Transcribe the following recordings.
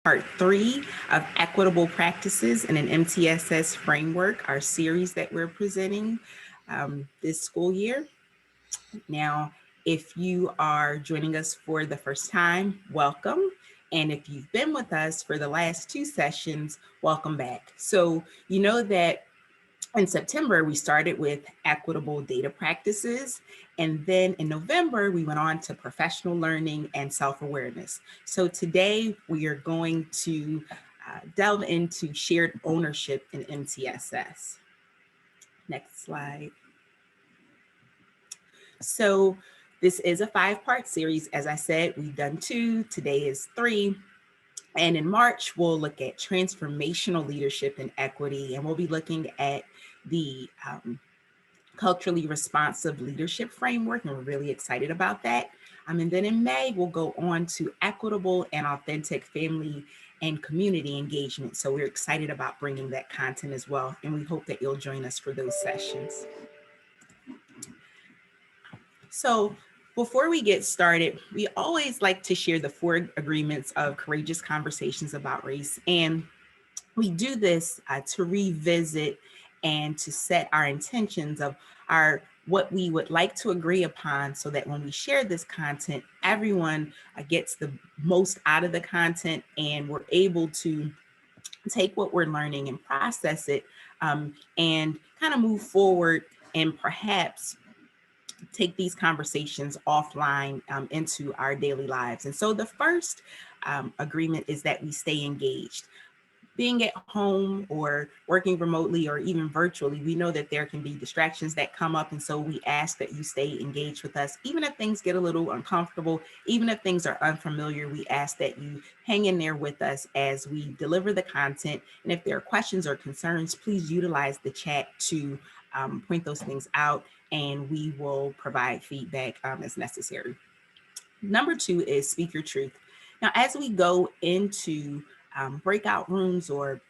part 3 of Equitable Practices in an MTSS Framework, our series that we're presenting this school year. Now, if you are joining us for the first time, welcome. And if you've been with us for the last 2 sessions, welcome back. So you know that in September, we started with equitable data practices. And then in November, we went on to professional learning and self-awareness. So today we are going to delve into shared ownership in MTSS. Next slide. So this is a 5-part series. As I said, we've done 2, today is 3. And in March, we'll look at transformational leadership and equity, and we'll be looking at the culturally responsive leadership framework, and we're really excited about that. And then in May, we'll go on to equitable and authentic family and community engagement. So we're excited about bringing that content as well, and we hope that you'll join us for those sessions. So before we get started, we always like to share the 4 agreements of courageous conversations about race. And we do this to revisit and to set our intentions of what we would like to agree upon, so that when we share this content, everyone gets the most out of the content, and we're able to take what we're learning and process it and kind of move forward and perhaps take these conversations offline into our daily lives. And so the first agreement is that we stay engaged. Being at home or working remotely or even virtually, we know that there can be distractions that come up. And so we ask that you stay engaged with us. Even if things get a little uncomfortable, even if things are unfamiliar, we ask that you hang in there with us as we deliver the content. And if there are questions or concerns, please utilize the chat to point those things out, and we will provide feedback as necessary. Number 2 is speak your truth. Now, as we go into breakout rooms or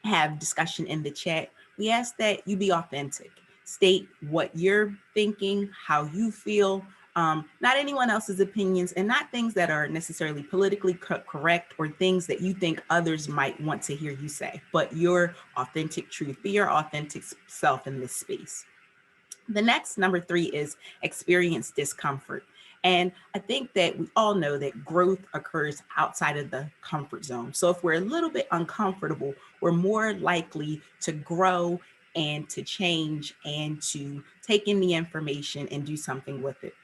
have discussion in the chat, we ask that you be authentic. State what you're thinking, how you feel, not anyone else's opinions, and not things that are necessarily politically correct or things that you think others might want to hear you say, but your authentic truth. Be your authentic self in this space. The next, number 3, is experience discomfort. And I think that we all know that growth occurs outside of the comfort zone. So if we're a little bit uncomfortable, we're more likely to grow and to change and to take in the information and do something with it.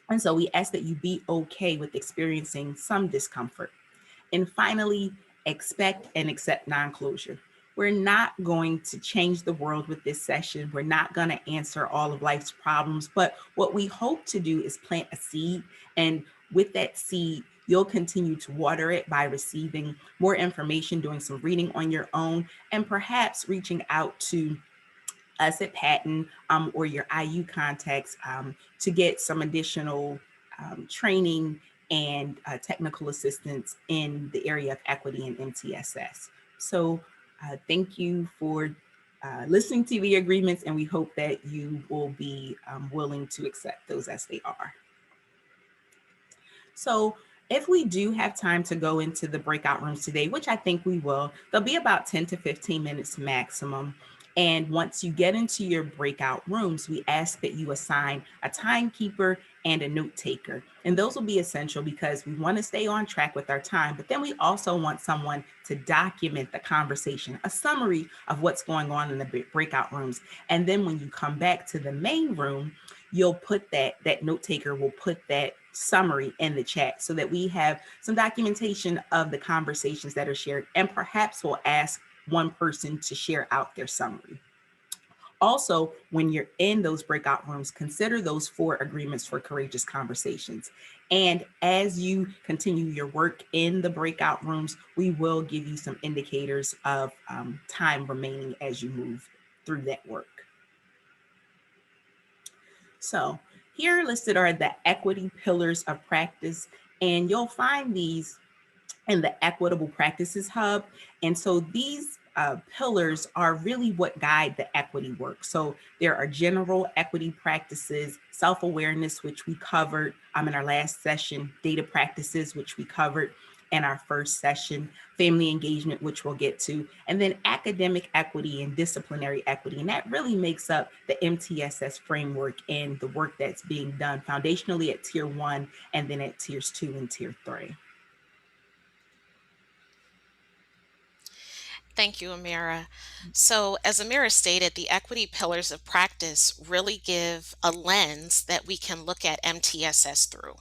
And so we ask that you be okay with experiencing some discomfort. And finally, expect and accept non-closure. We're not going to change the world with this session. We're not going to answer all of life's problems, but what we hope to do is plant a seed. And with that seed, you'll continue to water it by receiving more information, doing some reading on your own, and perhaps reaching out to us at Patton or your IU contacts to get some additional training and technical assistance in the area of equity and MTSS. So thank you for listening to the agreements, and we hope that you will be willing to accept those as they are. So if we do have time to go into the breakout rooms today, which I think we will, they'll be about 10 to 15 minutes maximum. And once you get into your breakout rooms, we ask that you assign a timekeeper and a note taker. And those will be essential because we want to stay on track with our time, but then we also want someone to document the conversation, a summary of what's going on in the breakout rooms. And then when you come back to the main room, you'll put that note taker will put that summary in the chat so that we have some documentation of the conversations that are shared, and perhaps we'll ask one person to share out their summary. Also, when you're in those breakout rooms, consider those 4 agreements for courageous conversations. And as you continue your work in the breakout rooms, we will give you some indicators of time remaining as you move through that work. So here listed are the equity pillars of practice, and you'll find these in the Equitable Practices Hub. And so these pillars are really what guide the equity work. So there are general equity practices, self-awareness, which we covered in our last session, data practices, which we covered, in our first session, family engagement, which we'll get to, and then academic equity and disciplinary equity. And that really makes up the MTSS framework and the work that's being done foundationally at tier 1 and then at tiers 2 and tier 3. Thank you, Amira. So, as Amira stated, the equity pillars of practice really give a lens that we can look at MTSS through.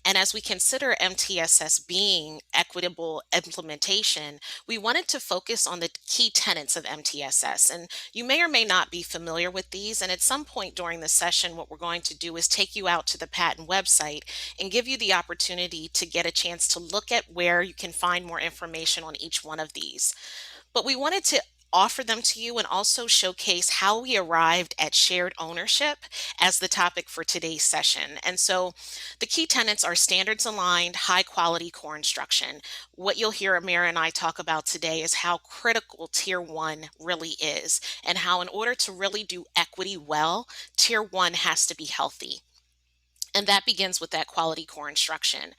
And as we consider MTSS being equitable implementation, we wanted to focus on the key tenets of MTSS. And you may or may not be familiar with these. And at some point during the session, what we're going to do is take you out to the patent website and give you the opportunity to get a chance to look at where you can find more information on each one of these. But we wanted to offer them to you and also showcase how we arrived at shared ownership as the topic for today's session. And so the key tenets are standards aligned, high quality core instruction. What you'll hear Amira and I talk about today is how critical tier 1 really is, and how in order to really do equity well, tier 1 has to be healthy. And that begins with that quality core instruction.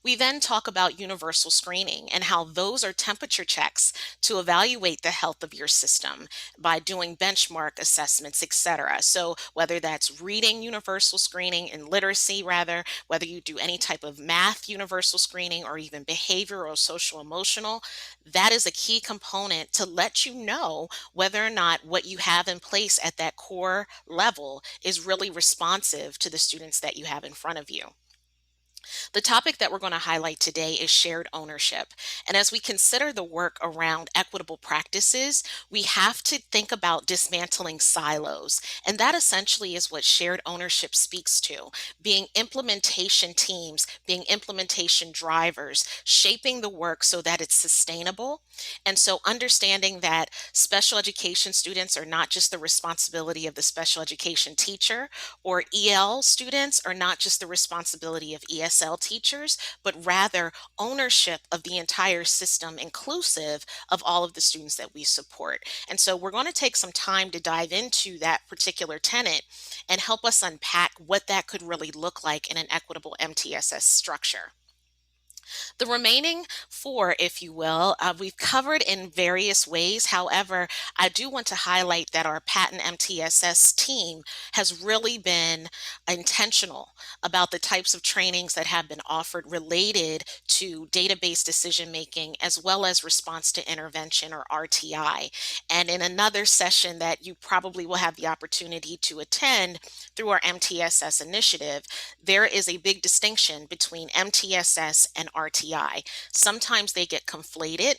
We then talk about universal screening and how those are temperature checks to evaluate the health of your system by doing benchmark assessments, etc. So whether that's reading universal screening and literacy, rather, whether you do any type of math universal screening or even behavioral, social, emotional, that is a key component to let you know whether or not what you have in place at that core level is really responsive to the students that you have in front of you. The topic that we're going to highlight today is shared ownership. And as we consider the work around equitable practices, we have to think about dismantling silos. And that essentially is what shared ownership speaks to, being implementation teams, being implementation drivers, shaping the work so that it's sustainable. And so understanding that special education students are not just the responsibility of the special education teacher, or EL students are not just the responsibility of ESL teachers, but rather ownership of the entire system, inclusive of all of the students that we support. And so we're going to take some time to dive into that particular tenet and help us unpack what that could really look like in an equitable MTSS structure. The remaining four, if you will, we've covered in various ways. However, I do want to highlight that our patent MTSS team has really been intentional about the types of trainings that have been offered related to database decision making as well as response to intervention, or RTI. And in another session that you probably will have the opportunity to attend through our MTSS initiative, there is a big distinction between MTSS and RTI. Sometimes they get conflated,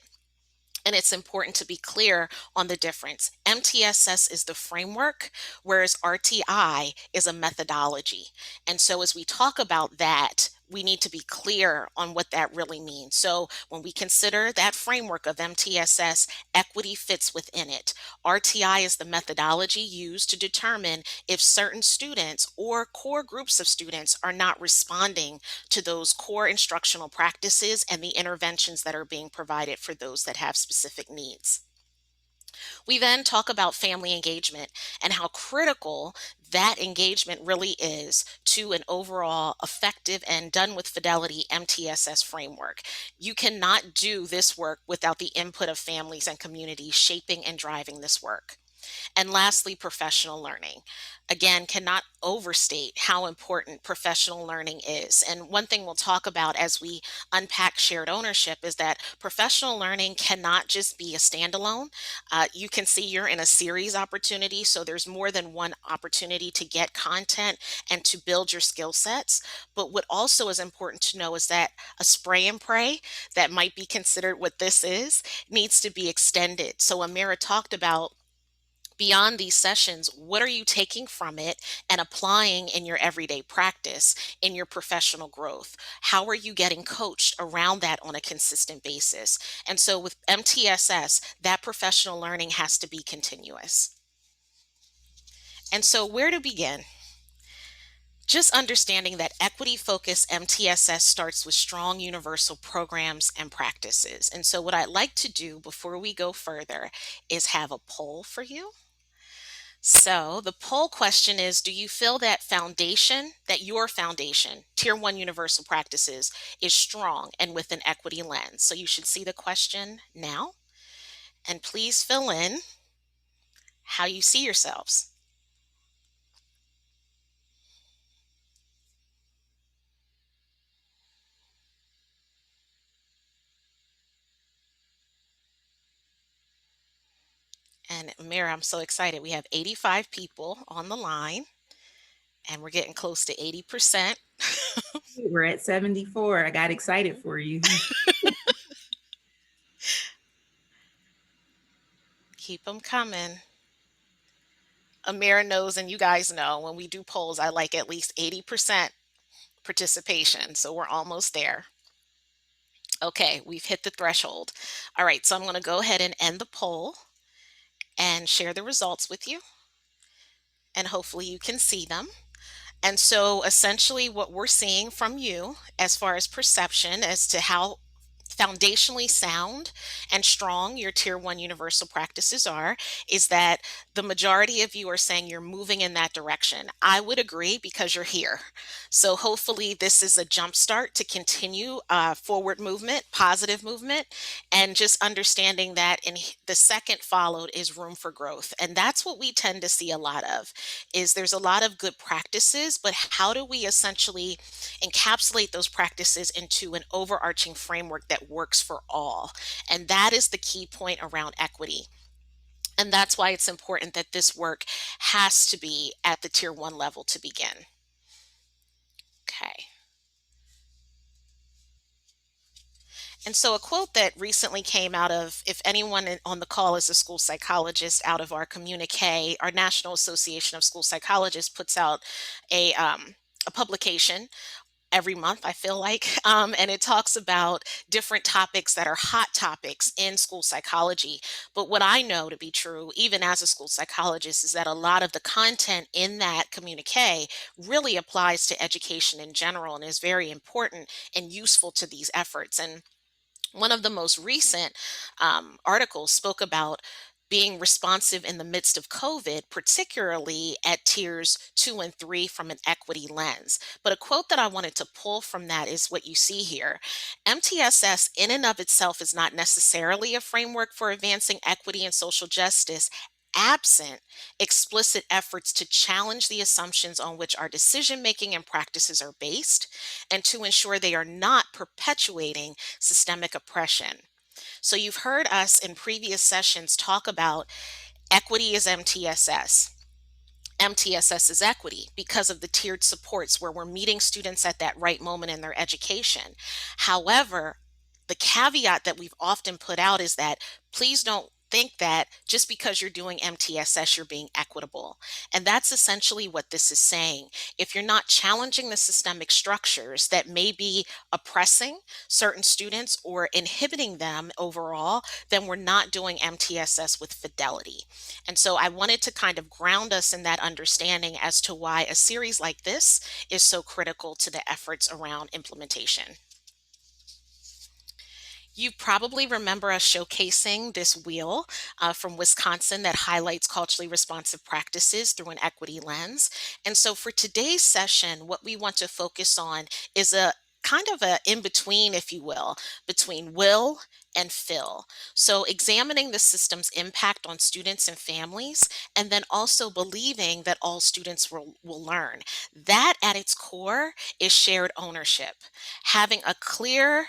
and it's important to be clear on the difference. MTSS is the framework, whereas RTI is a methodology. And so as we talk about that, we need to be clear on what that really means. So when we consider that framework of MTSS, equity fits within it. RTI is the methodology used to determine if certain students or core groups of students are not responding to those core instructional practices and the interventions that are being provided for those that have specific needs. We then talk about family engagement and how critical that engagement really is to an overall effective and done with fidelity MTSS framework. You cannot do this work without the input of families and communities shaping and driving this work. And lastly, professional learning. Again, cannot overstate how important professional learning is. And one thing we'll talk about as we unpack shared ownership is that professional learning cannot just be a standalone. You can see you're in a series opportunity, so there's more than one opportunity to get content and to build your skill sets. But what also is important to know is that a spray and pray that might be considered what this is needs to be extended. So Amira talked about beyond these sessions, what are you taking from it and applying in your everyday practice, in your professional growth? How are you getting coached around that on a consistent basis? And so with MTSS, that professional learning has to be continuous. And so where to begin? Just understanding that equity focused MTSS starts with strong universal programs and practices. And so, what I'd like to do before we go further is have a poll for you. So the poll question is, do you feel that your foundation, Tier 1 universal practices, is strong and with an equity lens? So you should see the question now, and please fill in how you see yourselves. And Amira, I'm so excited. We have 85 people on the line, and we're getting close to 80%. We're at 74. I got excited for you. Keep them coming. Amira knows, and you guys know, when we do polls, I like at least 80% participation. So we're almost there. Okay, we've hit the threshold. All right, so I'm going to go ahead and end the poll and share the results with you, and hopefully you can see them. And so essentially what we're seeing from you as far as perception as to how foundationally sound and strong your Tier 1 universal practices are is that the majority of you are saying you're moving in that direction. I would agree because you're here. So hopefully this is a jump start to continue forward movement, positive movement, and just understanding that the second followed is room for growth. And that's what we tend to see a lot of is there's a lot of good practices, but how do we essentially encapsulate those practices into an overarching framework that works for all? And that is the key point around equity. And that's why it's important that this work has to be at the Tier 1 level to begin. Okay. And so, a quote that recently came out of, if anyone on the call is a school psychologist, out of our communique, our National Association of School Psychologists puts out a publication every month, I feel like. And it talks about different topics that are hot topics in school psychology. But what I know to be true, even as a school psychologist, is that a lot of the content in that communique really applies to education in general and is very important and useful to these efforts. And one of the most recent articles spoke about being responsive in the midst of COVID, particularly at tiers 2 and 3 from an equity lens. But a quote that I wanted to pull from that is what you see here. MTSS, in and of itself, is not necessarily a framework for advancing equity and social justice. Absent explicit efforts to challenge the assumptions on which our decision making and practices are based, and to ensure they are not perpetuating systemic oppression. So, you've heard us in previous sessions talk about equity is MTSS. MTSS is equity because of the tiered supports where we're meeting students at that right moment in their education. However, the caveat that we've often put out is that please don't think that just because you're doing MTSS, you're being equitable. And that's essentially what this is saying. If you're not challenging the systemic structures that may be oppressing certain students or inhibiting them overall, then we're not doing MTSS with fidelity. And so I wanted to kind of ground us in that understanding as to why a series like this is so critical to the efforts around implementation. You probably remember us showcasing this wheel from Wisconsin that highlights culturally responsive practices through an equity lens. And so for today's session, what we want to focus on is a kind of a in between, if you will, between will and fill. So examining the system's impact on students and families, and then also believing that all students will learn. That at its core is shared ownership, having a clear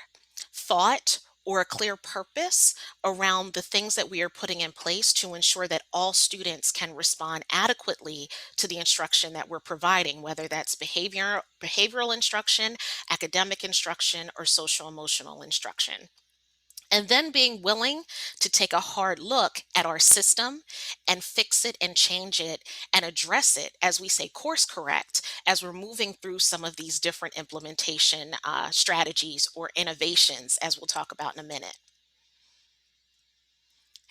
thought or a clear purpose around the things that we are putting in place to ensure that all students can respond adequately to the instruction that we're providing, whether that's behavioral instruction, academic instruction, or social emotional instruction. And then being willing to take a hard look at our system and fix it and change it and address it, as we say, course correct, as we're moving through some of these different implementation strategies or innovations, as we'll talk about in a minute.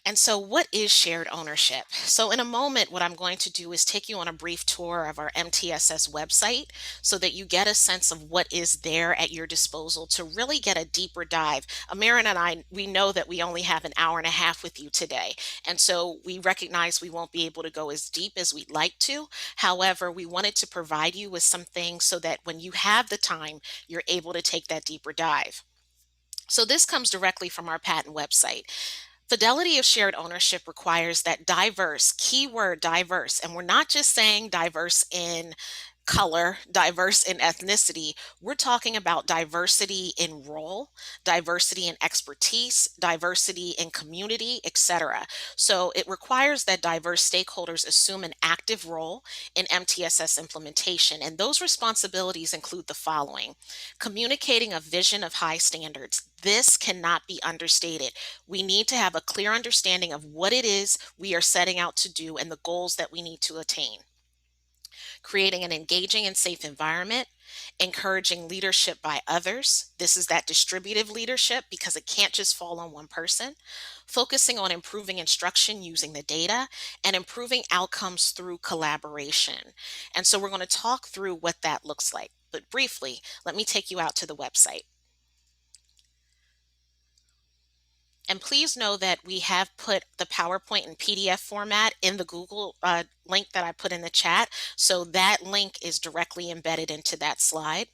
And so, what is shared ownership? So, in a moment, what I'm going to do is take you on a brief tour of our MTSS website so that you get a sense of what is there at your disposal to really get a deeper dive. Amira and I, we know that we only have an hour and a half with you today. And so, we recognize we won't be able to go as deep as we'd like to. However, we wanted to provide you with some things so that when you have the time, you're able to take that deeper dive. So, this comes directly from our patent website. Fidelity of shared ownership requires that diverse, keyword diverse, and we're not just saying diverse in color, diverse in ethnicity. We're talking about diversity in role, diversity in expertise, diversity in community, etc. So it requires that diverse stakeholders assume an active role in MTSS implementation. And those responsibilities include the following: communicating a vision of high standards. This cannot be understated. We need to have a clear understanding of what it is we are setting out to do and the goals that we need to attain. Creating an engaging and safe environment, encouraging leadership by others. This is that distributive leadership because it can't just fall on one person. Focusing on improving instruction using the data and improving outcomes through collaboration. And so we're going to talk through what that looks like. But briefly, let me take you out to the website. And please know that we have put the PowerPoint in PDF format in the Google link that I put in the chat. So that link is directly embedded into that slide.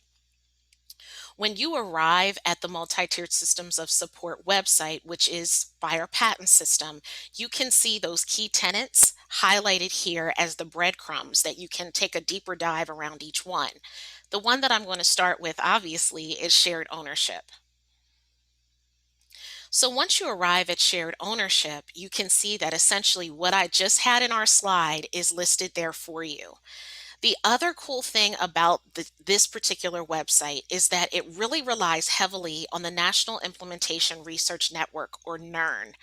When you arrive at the Multi-Tiered Systems of Support website, which is by our patent system, you can see those key tenets highlighted here as the breadcrumbs that you can take a deeper dive around each one. The one that I'm going to start with, obviously, is shared ownership. So once you arrive at shared ownership, you can see that essentially what I just had in our slide is listed there for you. The other cool thing about this particular website is that it really relies heavily on the National Implementation Research Network, or NERN,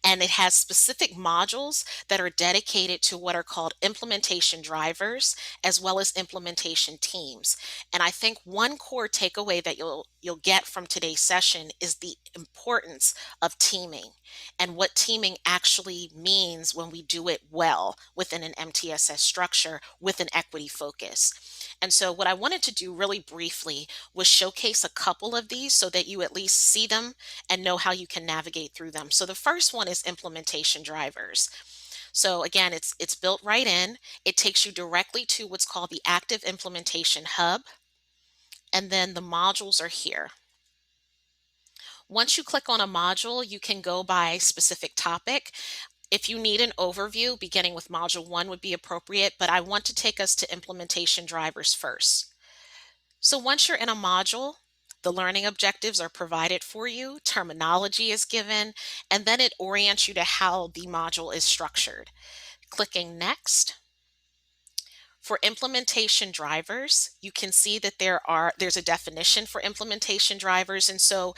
and it has specific modules that are dedicated to what are called implementation drivers as well as implementation teams. And I think one core takeaway that you'll get from today's session is the importance of teaming and what teaming actually means when we do it well within an MTSS structure with an equity focus. And so, what I wanted to do really briefly was showcase a couple of these so that you at least see them and know how you can navigate through them. So, the first one is implementation drivers. So again, it's built right in. It takes you directly to what's called the Active Implementation Hub, and then the modules are here. Once you click on a module, you can go by specific topic. If you need an overview, beginning with module 1 would be appropriate, but I want to take us to implementation drivers first. So once you're in a module, the learning objectives are provided for you, terminology is given, and then it orients you to how the module is structured. Clicking next. For implementation drivers, you can see that there's a definition for implementation drivers, and so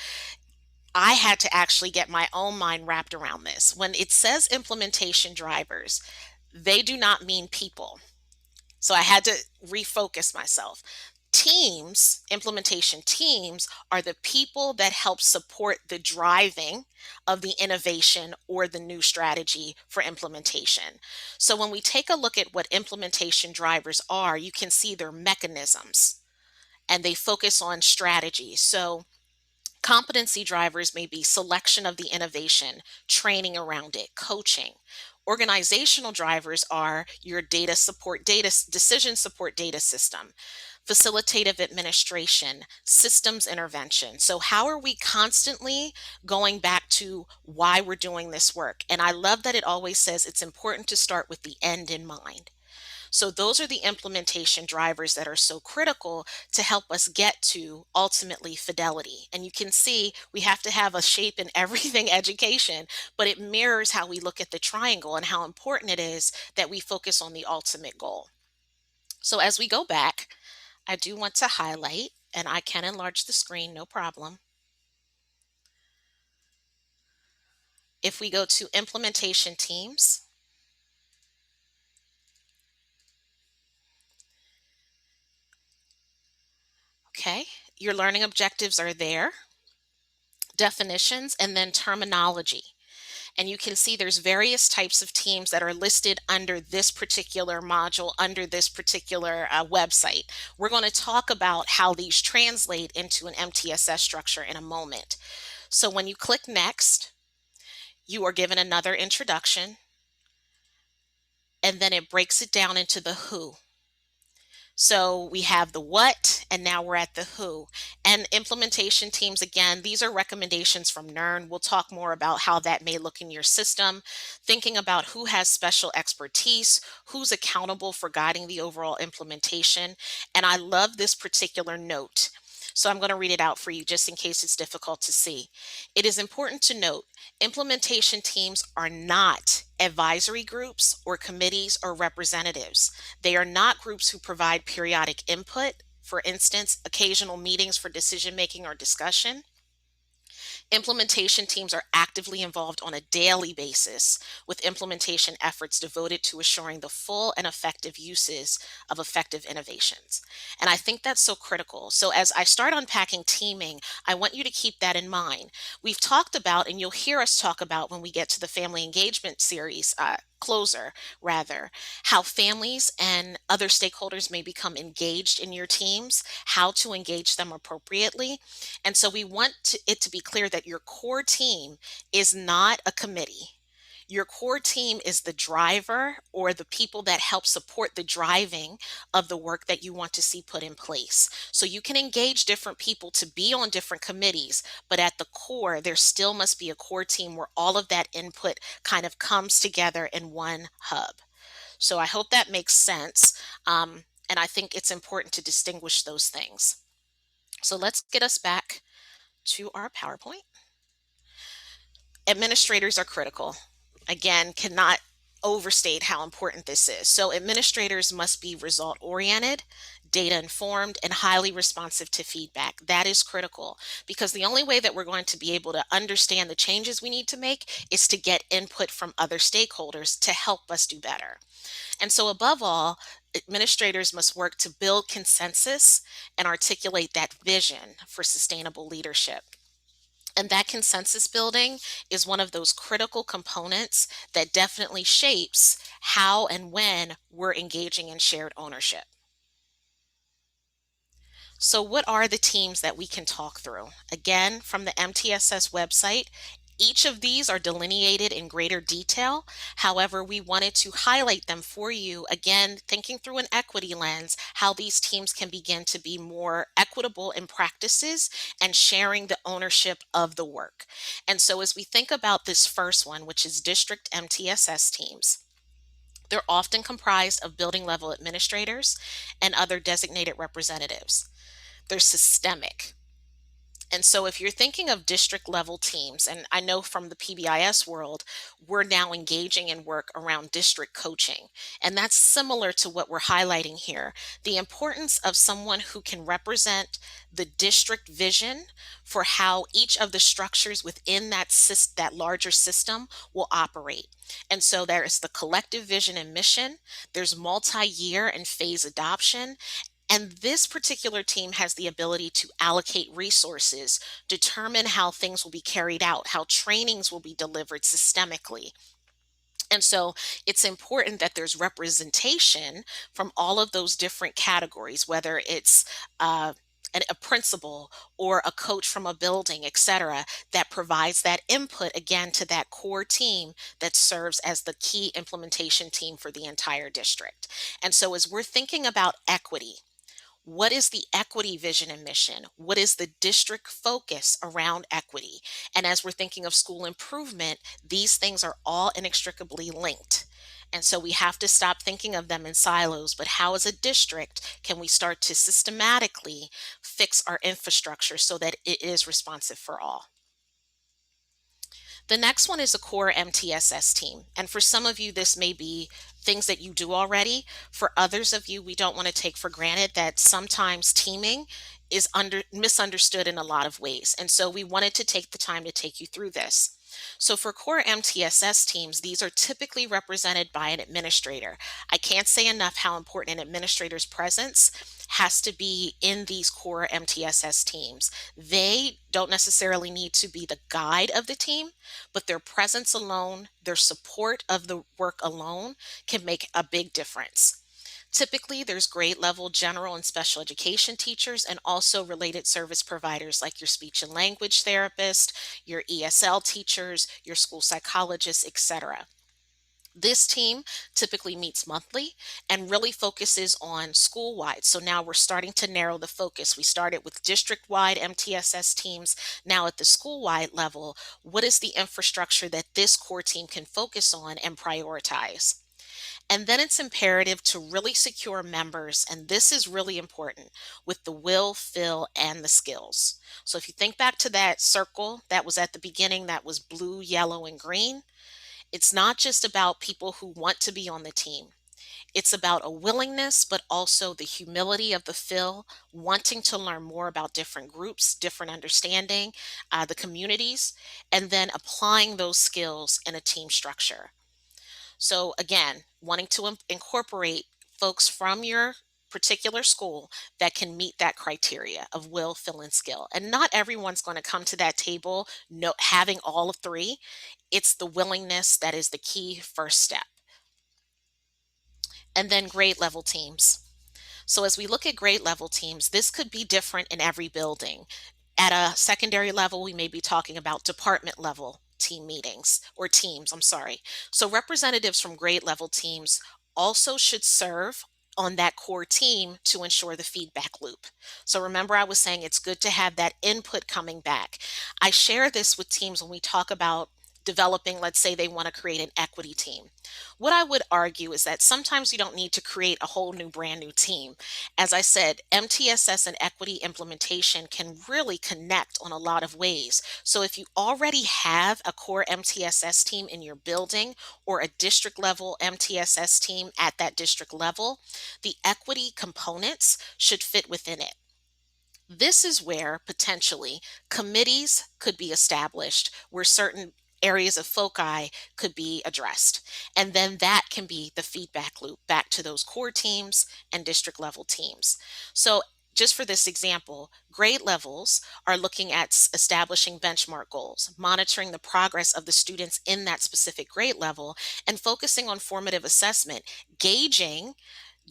I had to actually get my own mind wrapped around this. When it says implementation drivers, they do not mean people. So I had to refocus myself. Teams, implementation teams, are the people that help support the driving of the innovation or the new strategy for implementation. So when we take a look at what implementation drivers are, you can see their mechanisms and they focus on strategy. So competency drivers may be selection of the innovation, training around it, coaching. Organizational drivers are your decision support data system, facilitative administration, systems intervention. So how are we constantly going back to why we're doing this work? And I love that it always says it's important to start with the end in mind. So those are the implementation drivers that are so critical to help us get to ultimately fidelity. And you can see we have to have a shape in everything education, but it mirrors how we look at the triangle and how important it is that we focus on the ultimate goal. So as we go back, I do want to highlight, and I can enlarge the screen, no problem. If we go to implementation teams, okay, your learning objectives are there, definitions, and then terminology. And you can see there's various types of teams that are listed under this particular module, under this particular website. We're going to talk about how these translate into an MTSS structure in a moment. So when you click Next, you are given another introduction, and then it breaks it down into the who. So we have the what, and now we're at the who. And implementation teams, again, these are recommendations from NERN. We'll talk more about how that may look in your system, thinking about who has special expertise, who's accountable for guiding the overall implementation. And I love this particular note. So I'm going to read it out for you just in case it's difficult to see. It is important to note implementation teams are not advisory groups or committees or representatives. They are not groups who provide periodic input, for instance, occasional meetings for decision making or discussion. Implementation teams are actively involved on a daily basis with implementation efforts devoted to assuring the full and effective uses of effective innovations. And I think that's so critical. So as I start unpacking teaming, I want you to keep that in mind. We've talked about, and you'll hear us talk about when we get to the family engagement series, closer rather, how families and other stakeholders may become engaged in your teams, how to engage them appropriately. And so we want it to be clear that your core team is not a committee. Your core team is the driver or the people that help support the driving of the work that you want to see put in place. So you can engage different people to be on different committees, but at the core, there still must be a core team where all of that input kind of comes together in one hub. So I hope that makes sense. And I think it's important to distinguish those things. So let's get us back to our PowerPoint. Administrators are critical. Again, cannot overstate how important this is. So administrators must be result oriented, data informed, and highly responsive to feedback. That is critical because the only way that we're going to be able to understand the changes we need to make is to get input from other stakeholders to help us do better. And so above all, administrators must work to build consensus and articulate that vision for sustainable leadership. And that consensus building is one of those critical components that definitely shapes how and when we're engaging in shared ownership. So what are the teams that we can talk through? Again, from the MTSS website, each of these are delineated in greater detail. However, we wanted to highlight them for you, again, thinking through an equity lens, how these teams can begin to be more equitable in practices and sharing the ownership of the work. And so as we think about this first one, which is district MTSS teams, they're often comprised of building level administrators and other designated representatives. They're systemic. And so if you're thinking of district level teams, and I know from the PBIS world, we're now engaging in work around district coaching. And that's similar to what we're highlighting here. The importance of someone who can represent the district vision for how each of the structures within that larger system will operate. And so there is the collective vision and mission, there's multi-year and phase adoption, and this particular team has the ability to allocate resources, determine how things will be carried out, how trainings will be delivered systemically. And so it's important that there's representation from all of those different categories, whether it's a principal or a coach from a building, et cetera, that provides that input again to that core team that serves as the key implementation team for the entire district. And so as we're thinking about equity, what is the equity vision and mission? What is the district focus around equity? And as we're thinking of school improvement, these things are all inextricably linked. And so we have to stop thinking of them in silos, but how as a district can we start to systematically fix our infrastructure so that it is responsive for all? The next one is a core MTSS team. And for some of you, this may be things that you do already. For others of you, we don't want to take for granted that sometimes teaming is misunderstood in a lot of ways. And so we wanted to take the time to take you through this. So for core MTSS teams, these are typically represented by an administrator. I can't say enough how important an administrator's presence has to be in these core MTSS teams. They don't necessarily need to be the guide of the team, but their presence alone, their support of the work alone can make a big difference. Typically, there's grade level general and special education teachers and also related service providers like your speech and language therapist, your ESL teachers, your school psychologists, etc. This team typically meets monthly and really focuses on school wide. So now we're starting to narrow the focus. We started with district wide MTSS teams. Now at the school wide level, what is the infrastructure that this core team can focus on and prioritize? And then it's imperative to really secure members, and this is really important, with the will, feel, and the skills. So if you think back to that circle that was at the beginning, that was blue, yellow, and green, it's not just about people who want to be on the team. It's about a willingness, but also the humility of the Phil, wanting to learn more about different groups, different understanding, the communities, and then applying those skills in a team structure. So again, wanting to incorporate folks from your particular school that can meet that criteria of will, fill, and skill. And not everyone's going to come to that table having all of three. It's the willingness that is the key first step. And then grade level teams. So as we look at grade level teams, this could be different in every building. At a secondary level, we may be talking about department level team meetings or teams, I'm sorry. So representatives from grade level teams also should serve on that core team to ensure the feedback loop. So remember, I was saying it's good to have that input coming back. I share this with teams when we talk about developing, let's say they want to create an equity team. What I would argue is that sometimes you don't need to create a whole new brand new team. As I said, MTSS and equity implementation can really connect on a lot of ways. So if you already have a core MTSS team in your building or a district level MTSS team at that district level, the equity components should fit within it. This is where potentially committees could be established where certain areas of foci could be addressed. And then that can be the feedback loop back to those core teams and district level teams. So just for this example, grade levels are looking at establishing benchmark goals, monitoring the progress of the students in that specific grade level, and focusing on formative assessment, gauging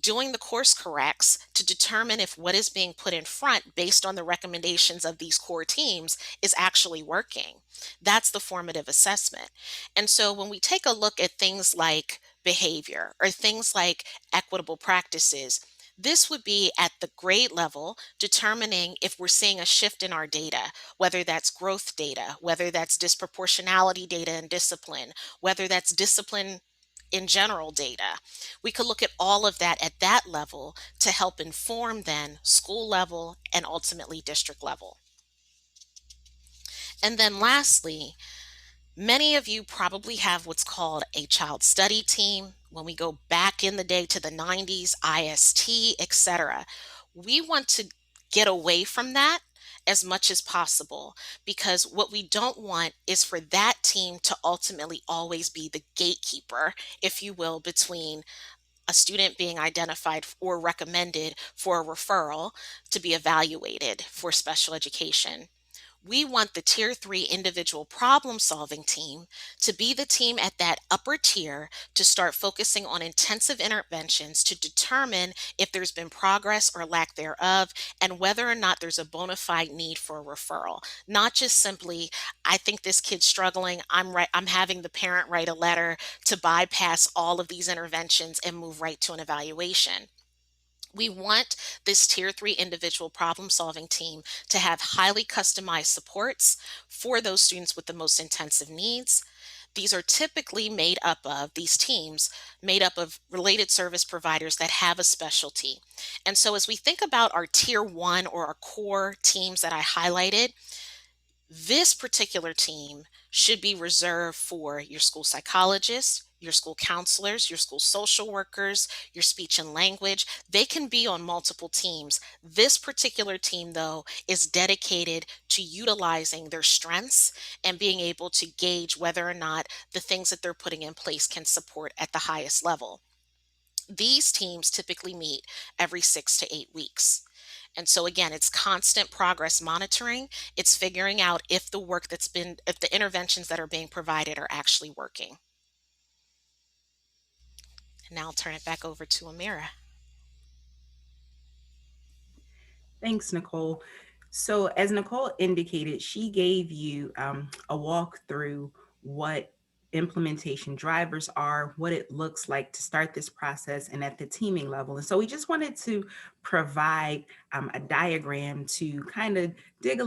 doing the course corrects to determine if what is being put in front based on the recommendations of these core teams is actually working. That's the formative assessment. And so when we take a look at things like behavior or things like equitable practices, this would be at the grade level, determining if we're seeing a shift in our data, whether that's growth data, whether that's disproportionality data and discipline, whether that's discipline in general data. We could look at all of that at that level to help inform then school level and ultimately district level. And then lastly, many of you probably have what's called a child study team. When we go back in the day to the 90s, IST, etc., we want to get away from that as much as possible, because what we don't want is for that team to ultimately always be the gatekeeper, if you will, between a student being identified or recommended for a referral to be evaluated for special education. We want the tier 3 individual problem solving team to be the team at that upper tier to start focusing on intensive interventions to determine if there's been progress or lack thereof, and whether or not there's a bona fide need for a referral. Not just simply, I think this kid's struggling, I'm having the parent write a letter to bypass all of these interventions and move right to an evaluation. We want this tier 3 individual problem solving team to have highly customized supports for those students with the most intensive needs. These are typically made up of, these teams made up of related service providers that have a specialty. And so as we think about our tier 1 or our core teams that I highlighted, this particular team should be reserved for your school psychologists, your school counselors, your school social workers, your speech and language. They can be on multiple teams. This particular team, though, is dedicated to utilizing their strengths and being able to gauge whether or not the things that they're putting in place can support at the highest level. These teams typically meet every 6 to 8 weeks. And so again, it's constant progress monitoring. It's figuring out if if the interventions that are being provided are actually working. And now I'll turn it back over to Amira. Thanks, Nikole. So, as Nikole indicated, she gave you a walkthrough what implementation drivers are, what it looks like to start this process, and at the teaming level. And so, we just wanted to provide a diagram to kind of dive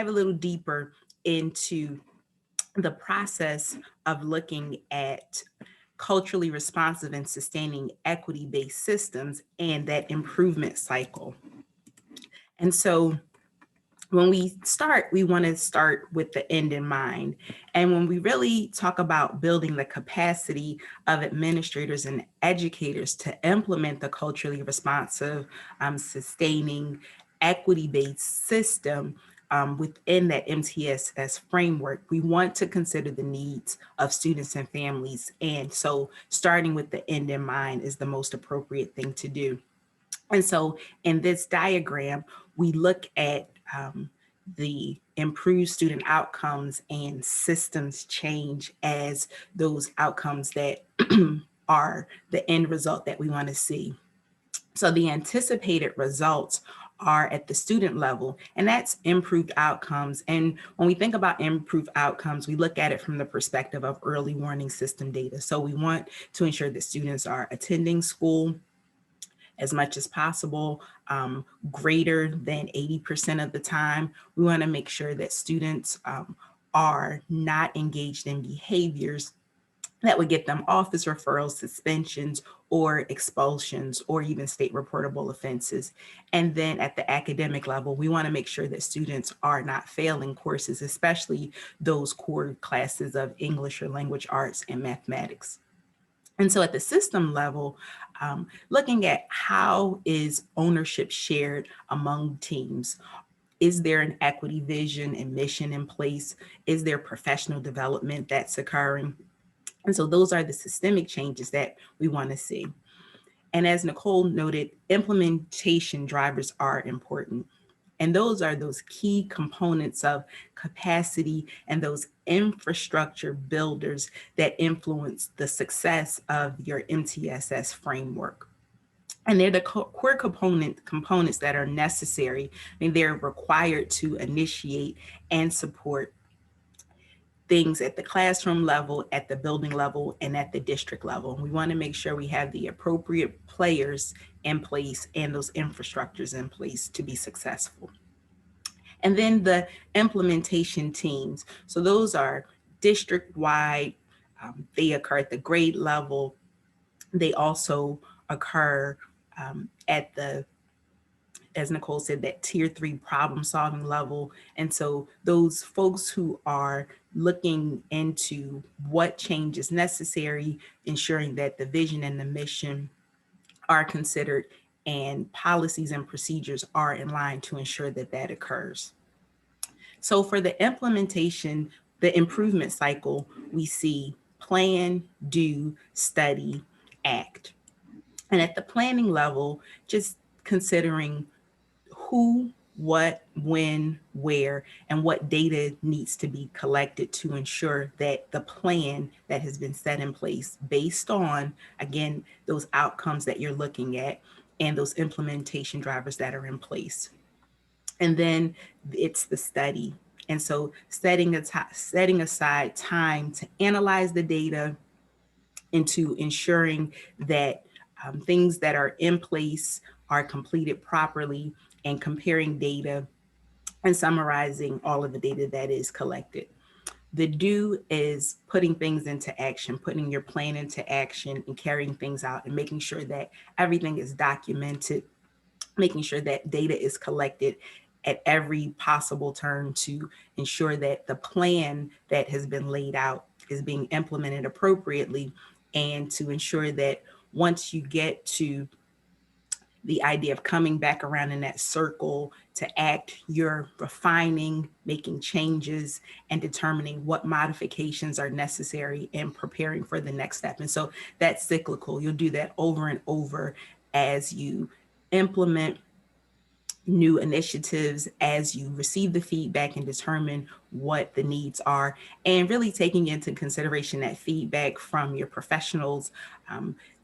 a little deeper into the process of looking at culturally responsive and sustaining equity based systems and that improvement cycle. And so when we start, we want to start with the end in mind. And when we really talk about building the capacity of administrators and educators to implement the culturally responsive, sustaining, equity-based system within that MTSS framework, we want to consider the needs of students and families. And so starting with the end in mind is the most appropriate thing to do. And so in this diagram, we look at the improved student outcomes and systems change as those outcomes that are the end result that we want to see. So the anticipated results are at the student level, and that's improved outcomes. And when we think about improved outcomes, we look at it from the perspective of early warning system data. So we want to ensure that students are attending school as much as possible, greater than 80% of the time. We want to make sure that students are not engaged in behaviors that would get them office referrals, suspensions, or expulsions, or even state reportable offenses. And then at the academic level, we want to make sure that students are not failing courses, especially those core classes of English or language arts and mathematics. And so at the system level, looking at how is ownership shared among teams? Is there an equity vision and mission in place? Is there professional development that's occurring? And so those are the systemic changes that we want to see. And as Nikole noted, implementation drivers are important. And those are those key components of capacity and those infrastructure builders that influence the success of your MTSS framework. And they're the core components that are necessary. I mean, they're required to initiate and support things at the classroom level, at the building level, and at the district level. We want to make sure we have the appropriate players in place and those infrastructures in place to be successful. And then the implementation teams. So those are district wide, they occur at the grade level. They also occur at the, as Nikole said, that tier 3 problem solving level. And so those folks who are looking into what change is necessary, ensuring that the vision and the mission are considered and policies and procedures are in line to ensure that that occurs. So for the implementation, the improvement cycle, we see plan, do, study, act. And at the planning level, just considering who, what, when, where, and what data needs to be collected to ensure that the plan that has been set in place based on, again, those outcomes that you're looking at and those implementation drivers that are in place. And then it's the study. And so setting aside time to analyze the data into ensuring that things that are in place are completed properly and comparing data and summarizing all of the data that is collected. The do is putting things into action, putting your plan into action and carrying things out and making sure that everything is documented, making sure that data is collected at every possible turn to ensure that the plan that has been laid out is being implemented appropriately, and to ensure that once you get to the idea of coming back around in that circle to act, you're refining, making changes, and determining what modifications are necessary and preparing for the next step. And so that's cyclical. You'll do that over and over as you implement new initiatives, as you receive the feedback and determine what the needs are, and really taking into consideration that feedback from your professionals,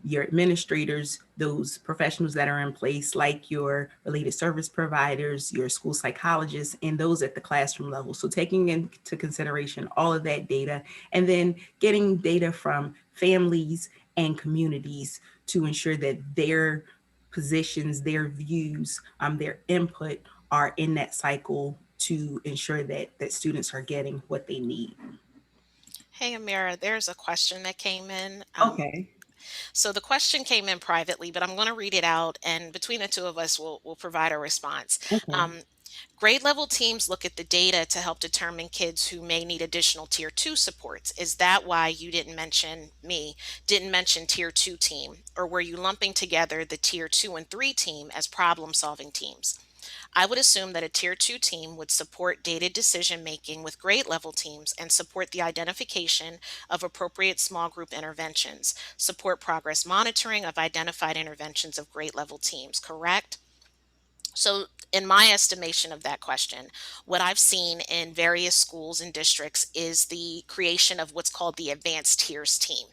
your administrators, those professionals that are in place, like your related service providers, your school psychologists, and those at the classroom level. So taking into consideration all of that data, and then getting data from families and communities to ensure that their positions, their views, their input are in that cycle to ensure that students are getting what they need. Hey, Amira, there's a question that came in. Okay. So the question came in privately, but I'm going to read it out, and between the two of us, we'll provide a response. Okay. Um, Grade level teams look at the data to help determine kids who may need additional tier two supports. Is that why you didn't mention tier two team, or were you lumping together the tier two and three team as problem solving teams? I would assume that a tier two team would support data decision making with grade level teams and support the identification of appropriate small group interventions, support progress monitoring of identified interventions of grade level teams, correct? So, in my estimation of that question, what I've seen in various schools and districts is the creation of what's called the advanced tiers team.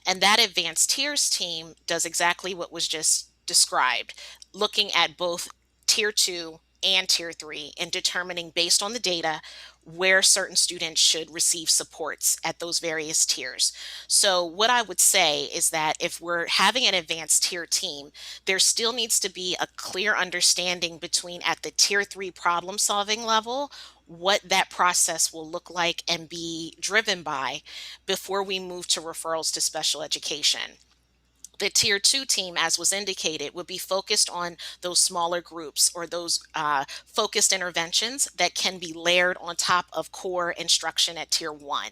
And that advanced tiers team does exactly what was just described, looking at both tier two and tier three and determining based on the data where certain students should receive supports at those various tiers. So, what I would say is that if we're having an advanced tier team, there still needs to be a clear understanding between at the tier three problem solving level what that process will look like and be driven by before we move to referrals to special education. The tier two team, as was indicated, would be focused on those smaller groups or those focused interventions that can be layered on top of core instruction at tier one.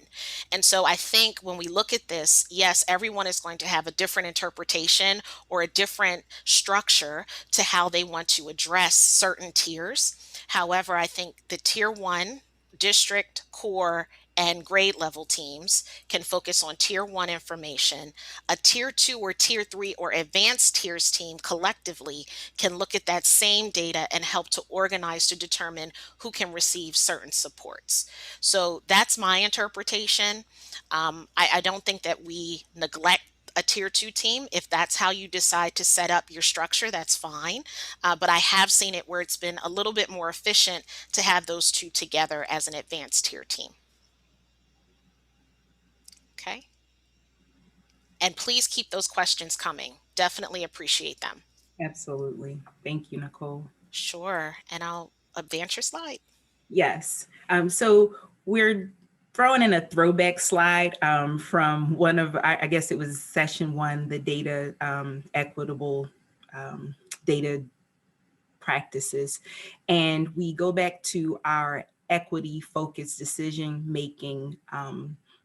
And so I think when we look at this, yes, everyone is going to have a different interpretation or a different structure to how they want to address certain tiers. However, I think the tier one, district, core, and grade level teams can focus on tier one information. A tier two or tier three or advanced tiers team collectively can look at that same data and help to organize to determine who can receive certain supports. So that's my interpretation. I don't think that we neglect a tier two team. If that's how you decide to set up your structure, that's fine. But I have seen it where it's been a little bit more efficient to have those two together as an advanced tier team. Okay. And please keep those questions coming. Definitely appreciate them. Absolutely. Thank you, Nikole. Sure. And I'll advance your slide. Yes. So we're throwing in a throwback slide from one of, I guess it was session one, the data equitable data practices. And we go back to our equity focused decision making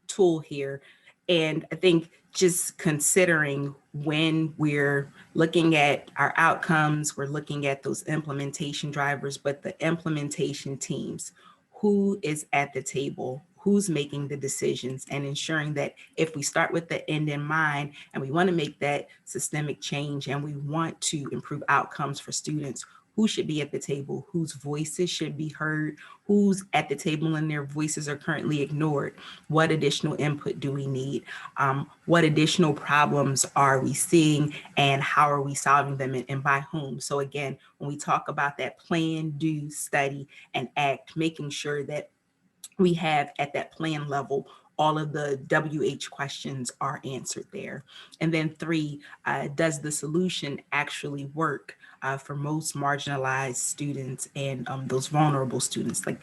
tool here. And I think just considering when we're looking at our outcomes, we're looking at those implementation drivers, but the implementation teams, who is at the table, who's making the decisions, and ensuring that if we start with the end in mind and we want to make that systemic change and we want to improve outcomes for students, who should be at the table, whose voices should be heard, who's at the table and their voices are currently ignored, what additional input do we need, what additional problems are we seeing, and how are we solving them, and by whom. So again, when we talk about that plan, do, study, and act, making sure that we have at that plan level all of the WH questions are answered there. And then three, does the solution actually work for most marginalized students and those vulnerable students? Like,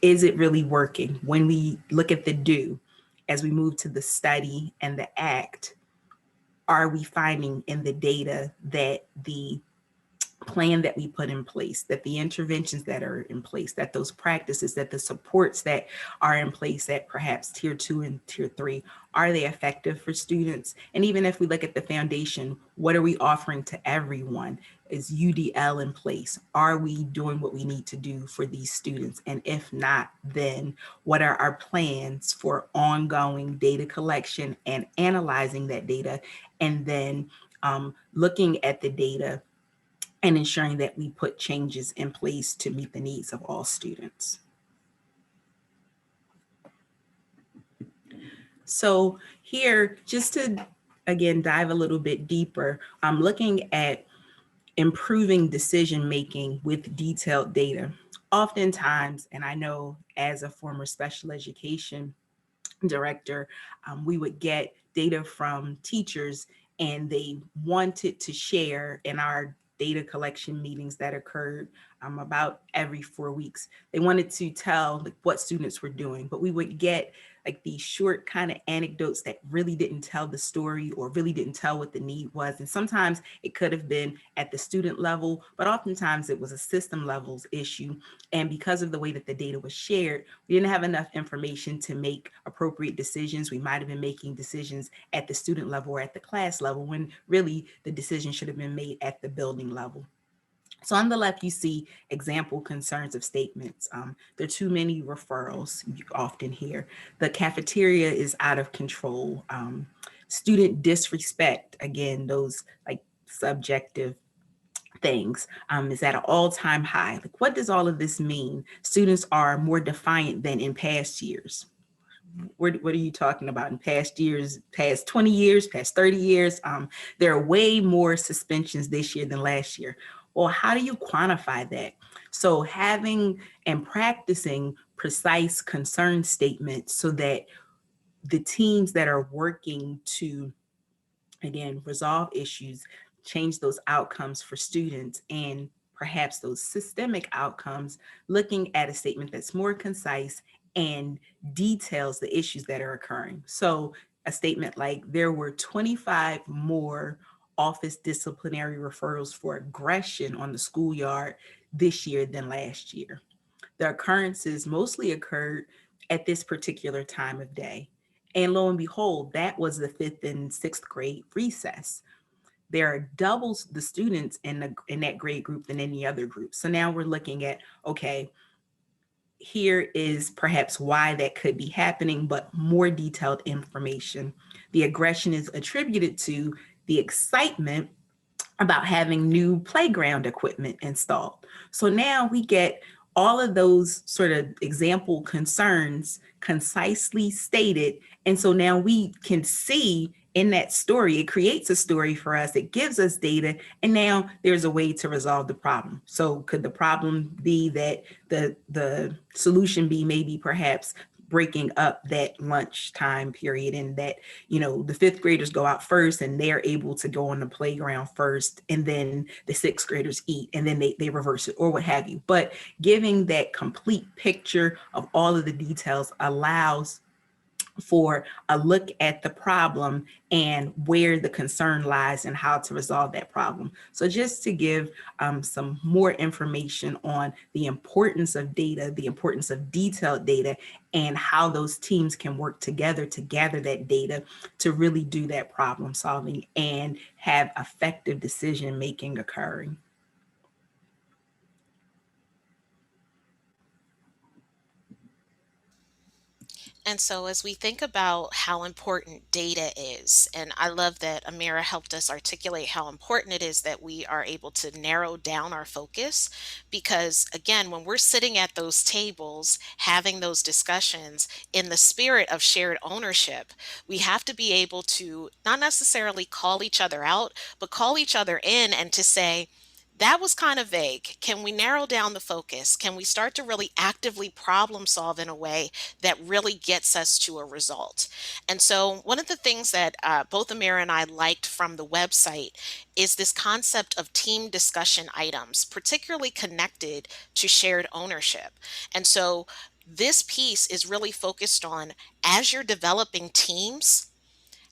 is it really working? When we look at the do, as we move to the study and the act, are we finding in the data that the plan that we put in place, that the interventions that are in place, that those practices, that the supports that are in place at perhaps tier 2 and tier 3, are they effective for students? And even if we look at the foundation, what are we offering to everyone? Is UDL in place? Are we doing what we need to do for these students? And if not, then what are our plans for ongoing data collection and analyzing that data, and then looking at the data and ensuring that we put changes in place to meet the needs of all students. So here, just to again dive a little bit deeper, I'm looking at improving decision making with detailed data. Oftentimes, and I know as a former special education director, we would get data from teachers and they wanted to share in our data collection meetings that occurred about every 4 weeks. They wanted to tell like what students were doing, but we would get like these short kind of anecdotes that really didn't tell the story or really didn't tell what the need was. And sometimes it could have been at the student level, but oftentimes it was a system levels issue. And because of the way that the data was shared, we didn't have enough information to make appropriate decisions. We might have been making decisions at the student level or at the class level when really the decision should have been made at the building level. So on the left, you see example concerns of statements. There are too many referrals, you often hear. The cafeteria is out of control. Student disrespect, again, those like subjective things, is at an all-time high. Like, what does all of this mean? Students are more defiant than in past years. What are you talking about? In past years, past 20 years, past 30 years, there are way more suspensions this year than last year. Well, how do you quantify that? So having and practicing precise concern statements so that the teams that are working to, again, resolve issues, change those outcomes for students, and perhaps those systemic outcomes, looking at a statement that's more concise and details the issues that are occurring. So a statement like there were 25 more office disciplinary referrals for aggression on the schoolyard this year than last year. The occurrences mostly occurred at this particular time of day. And lo and behold, that was the fifth and sixth grade recess. There are doubles the students in that grade group than any other group. So now we're looking at, okay, here is perhaps why that could be happening, but more detailed information. The aggression is attributed to the excitement about having new playground equipment installed. So now we get all of those sort of example concerns concisely stated. And so now we can see in that story, it creates a story for us, it gives us data, and now there's a way to resolve the problem. So could the problem be that the solution be maybe perhaps breaking up that lunchtime period, and that the fifth graders go out first and they're able to go on the playground first, and then the sixth graders eat, and then they reverse it or what have you. But giving that complete picture of all of the details allows for a look at the problem and where the concern lies and how to resolve that problem. So just to give some more information on the importance of data, the importance of detailed data, and how those teams can work together to gather that data to really do that problem solving and have effective decision making occurring. And so, as we think about how important data is, and I love that Amira helped us articulate how important it is that we are able to narrow down our focus. Because, again, when we're sitting at those tables having those discussions in the spirit of shared ownership, we have to be able to not necessarily call each other out, but call each other in and to say, that was kind of vague. Can we narrow down the focus? Can we start to really actively problem solve in a way that really gets us to a result? And so, one of the things that both Amira and I liked from the website is this concept of team discussion items, particularly connected to shared ownership. And so, this piece is really focused on as you're developing teams,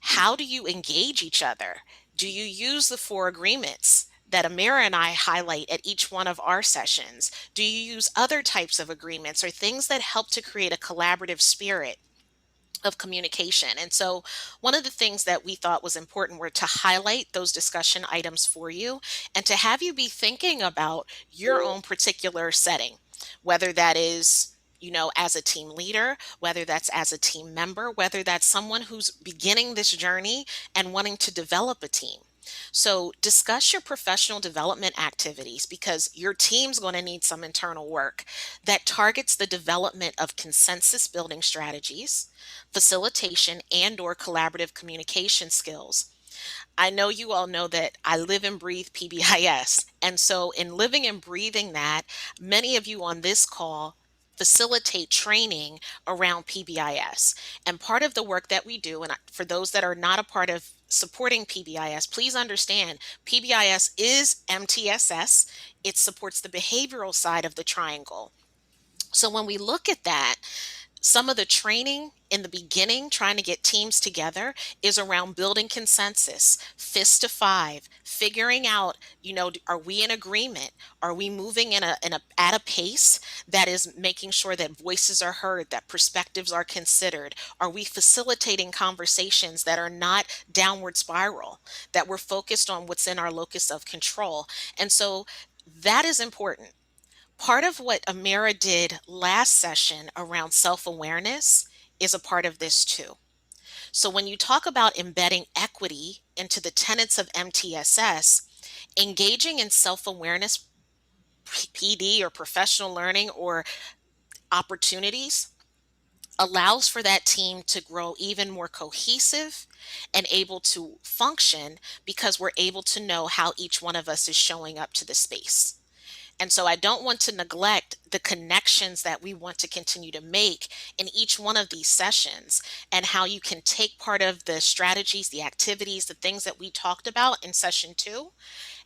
how do you engage each other? Do you use the four agreements? that Amira and I highlight at each one of our sessions? Do you use other types of agreements or things that help to create a collaborative spirit of communication? And so one of the things that we thought was important were to highlight those discussion items for you and to have you be thinking about your own particular setting, whether that is, as a team leader, whether that's as a team member, whether that's someone who's beginning this journey and wanting to develop a team. So discuss your professional development activities because your team's going to need some internal work that targets the development of consensus building strategies, facilitation and or collaborative communication skills. I know you all know that I live and breathe PBIS. And so, in living and breathing that, many of you on this call facilitate training around PBIS. And part of the work that we do, and for those that are not a part of supporting PBIS, please understand PBIS is MTSS. It supports the behavioral side of the triangle. So, when we look at that, some of the training in the beginning, trying to get teams together, is around building consensus, fist to five, figuring out, are we in agreement? Are we moving at a pace that is making sure that voices are heard, that perspectives are considered? Are we facilitating conversations that are not downward spiral, that we're focused on what's in our locus of control? And so that is important. Part of what Amira did last session around self awareness is a part of this too. So, when you talk about embedding equity into the tenets of MTSS, engaging in self awareness, PD, or professional learning or opportunities allows for that team to grow even more cohesive and able to function because we're able to know how each one of us is showing up to the space. And so I don't want to neglect the connections that we want to continue to make in each one of these sessions and how you can take part of the strategies, the activities, the things that we talked about in session 2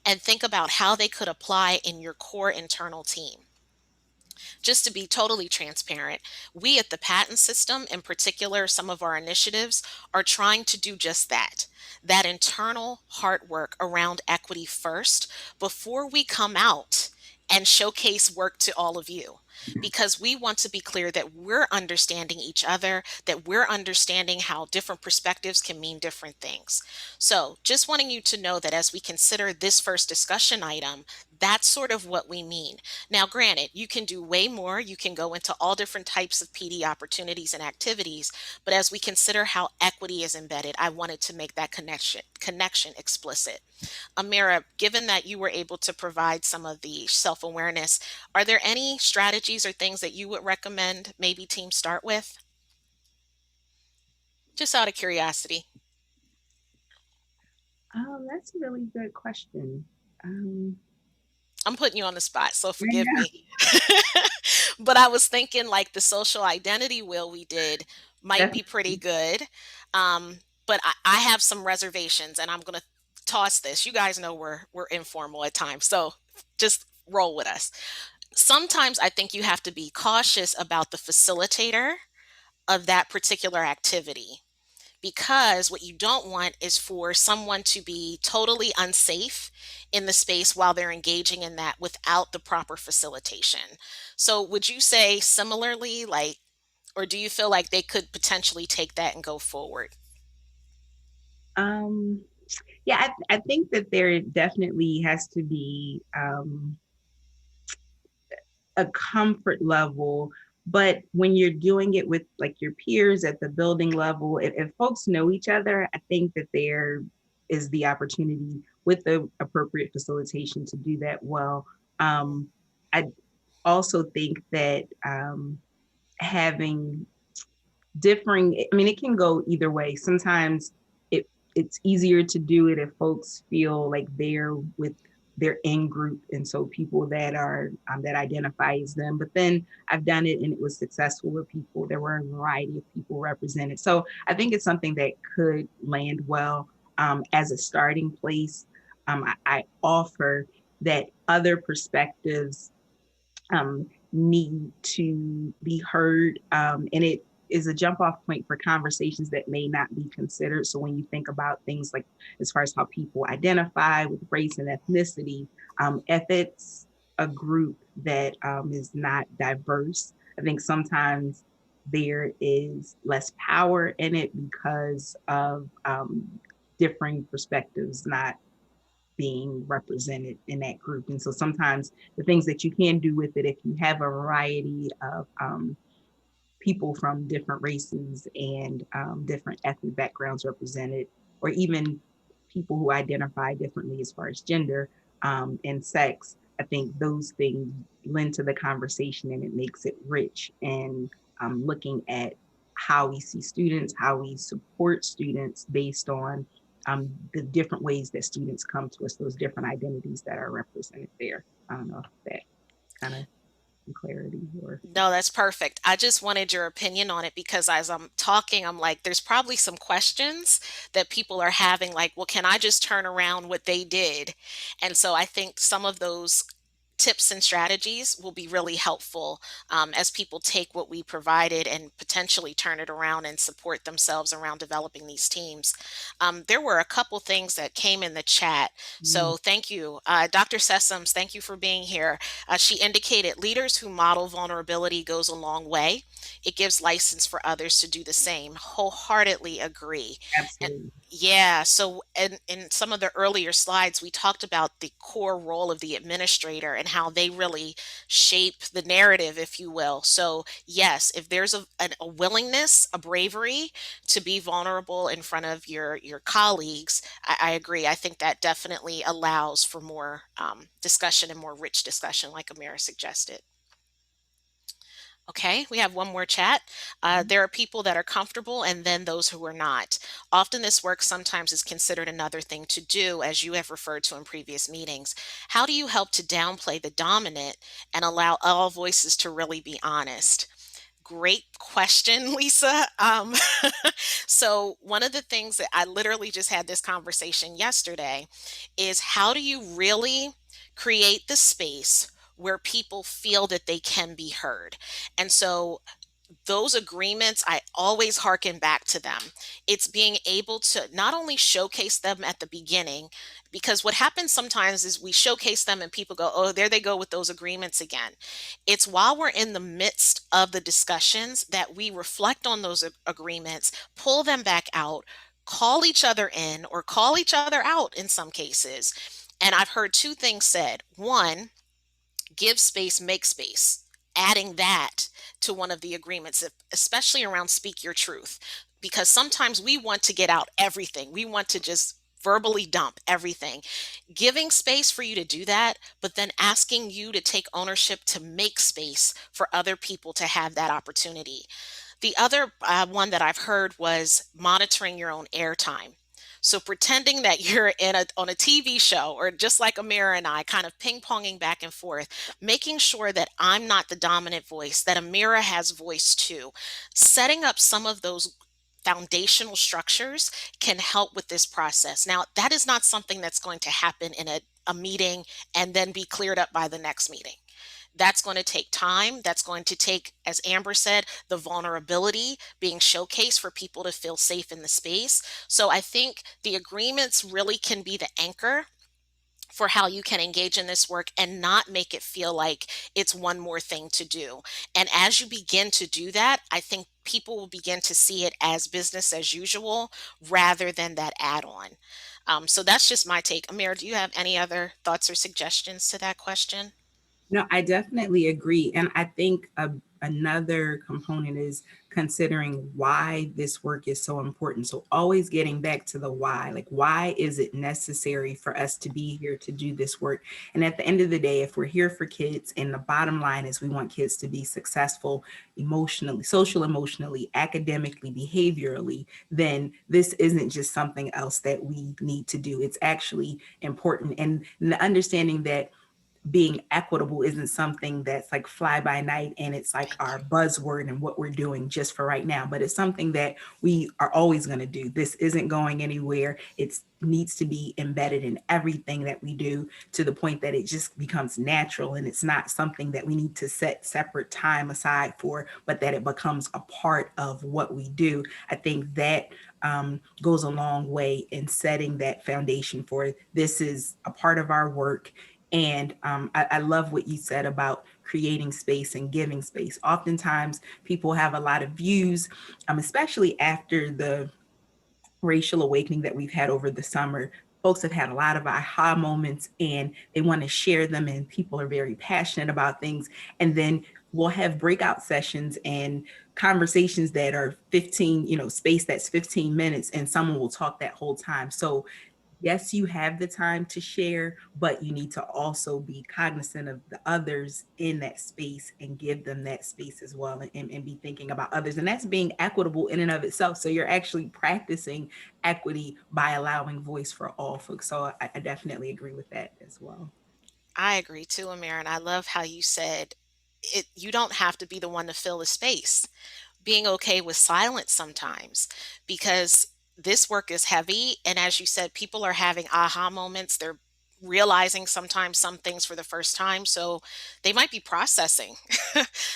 and think about how they could apply in your core internal team. Just to be totally transparent, we at the patent system, in particular, some of our initiatives are trying to do just that. That internal hard work around equity first before we come out and showcase work to all of you. Because we want to be clear that we're understanding each other, that we're understanding how different perspectives can mean different things. So, just wanting you to know that as we consider this first discussion item, that's sort of what we mean. Now, granted, you can do way more. You can go into all different types of PD opportunities and activities. But as we consider how equity is embedded, I wanted to make that connection explicit. Amira, given that you were able to provide some of the self-awareness, are there any strategies or things that you would recommend maybe teams start with? Just out of curiosity. That's a really good question. I'm putting you on the spot, so forgive Yeah, me. But I was thinking like the social identity wheel we did might be pretty definitely. good. But I have some reservations and I'm gonna toss this. You guys know we're informal at times, so just roll with us. Sometimes I think you have to be cautious about the facilitator of that particular activity because what you don't want is for someone to be totally unsafe in the space while they're engaging in that without the proper facilitation. So, would you say similarly, like, or do you feel like they could potentially take that and go forward? Um, yeah, I think that there definitely has to be a comfort level. But when you're doing it with like your peers at the building level, if folks know each other, I think that there is the opportunity with the appropriate facilitation to do that well. I also think that having differing, I mean, it can go either way. Sometimes it's easier to do it if folks feel like they're with their in group, and so people that are that identify as them. But then I've done it and it was successful with people. There were a variety of people represented, so I think it's something that could land well as a starting place. I offer that other perspectives need to be heard, and is a jump off point for conversations that may not be considered. So when you think about things like as far as how people identify with race and ethnicity, if it's a group that is not diverse, I think sometimes there is less power in it because of differing perspectives not being represented in that group. And so sometimes the things that you can do with it, if you have a variety of people from different races and different ethnic backgrounds represented, or even people who identify differently as far as gender and sex, I think those things lend to the conversation and it makes it rich. And looking at how we see students, how we support students based on the different ways that students come to us, those different identities that are represented there. I don't know if that kind of clarity or. No, that's perfect. I just wanted your opinion on it because as I'm talking, I'm like, there's probably some questions that people are having, like, well, can I just turn around what they did? And so I think some of those tips and strategies will be really helpful as people take what we provided and potentially turn it around and support themselves around developing these teams. There were a couple things that came in the chat. Mm, So thank you. Dr. Sessoms, thank you for being here. She indicated leaders who model vulnerability goes a long way. It gives license for others to do the same. Wholeheartedly agree. And absolutely. yeah, so in some of the earlier slides, we talked about the core role of the administrator and how they really shape the narrative, if you will. So, yes, if there's a willingness, a bravery to be vulnerable in front of your colleagues, I agree. I think that definitely allows for more discussion and more rich discussion, like Amira suggested. Okay, we have one more chat. There are people that are comfortable and then those who are not. Often this work sometimes is considered another thing to do, as you have referred to in previous meetings. How do you help to downplay the dominant and allow all voices to really be honest? Great question, Lisa. So, one of the things that I literally just had this conversation yesterday is how do you really create the space where people feel that they can be heard? And so, those agreements, I always harken back to them. It's being able to not only showcase them at the beginning, because what happens sometimes is we showcase them and people go, oh, there they go with those agreements again. It's while we're in the midst of the discussions that we reflect on those agreements, pull them back out, call each other in or call each other out in some cases. And I've heard two things said. One, give space, make space. Adding that to one of the agreements, especially around speak your truth, because sometimes we want to get out everything. We want to just verbally dump everything. Giving space for you to do that, but then asking you to take ownership to make space for other people to have that opportunity. The other one that I've heard was monitoring your own airtime. So pretending that you're on a TV show or just like Amira and I kind of ping-ponging back and forth, making sure that I'm not the dominant voice, that Amira has voice too. Setting up some of those foundational structures can help with this process. Now, that is not something that's going to happen in a meeting and then be cleared up by the next meeting. That's going to take time. That's going to take, as Amber said, the vulnerability being showcased for people to feel safe in the space. So I think the agreements really can be the anchor for how you can engage in this work and not make it feel like it's one more thing to do. And as you begin to do that, I think people will begin to see it as business as usual rather than that add on. So that's just my take. Amir, do you have any other thoughts or suggestions to that question? No, I definitely agree. And I think another component is considering why this work is so important. So, always getting back to the why, like, why is it necessary for us to be here to do this work? And at the end of the day, if we're here for kids, and the bottom line is we want kids to be successful emotionally, social, emotionally, academically, behaviorally, then this isn't just something else that we need to do. It's actually important. And the understanding that being equitable isn't something that's like fly by night and it's like Thank our you. buzzword and what we're doing just for right now, but it's something that we are always going to do. This isn't going anywhere. It needs to be embedded in everything that we do, to the point that it just becomes natural, and it's not something that we need to set separate time aside for, but that it becomes a part of what we do. I think that goes a long way in setting that foundation for this is a part of our work. And I love what you said about creating space and giving space. Oftentimes, people have a lot of views, especially after the racial awakening that we've had over the summer. Folks have had a lot of aha moments and they want to share them, and people are very passionate about things. And then we'll have breakout sessions and conversations that are 15, space that's 15 minutes, and someone will talk that whole time. So yes, you have the time to share, but you need to also be cognizant of the others in that space and give them that space as well, and be thinking about others. And that's being equitable in and of itself. So you're actually practicing equity by allowing voice for all folks. So I definitely agree with that as well. I agree too, Amir, and I love how you said you don't have to be the one to fill the space. Being okay with silence sometimes, because this work is heavy, and as you said, people are having aha moments. They're realizing sometimes some things for the first time, so they might be processing.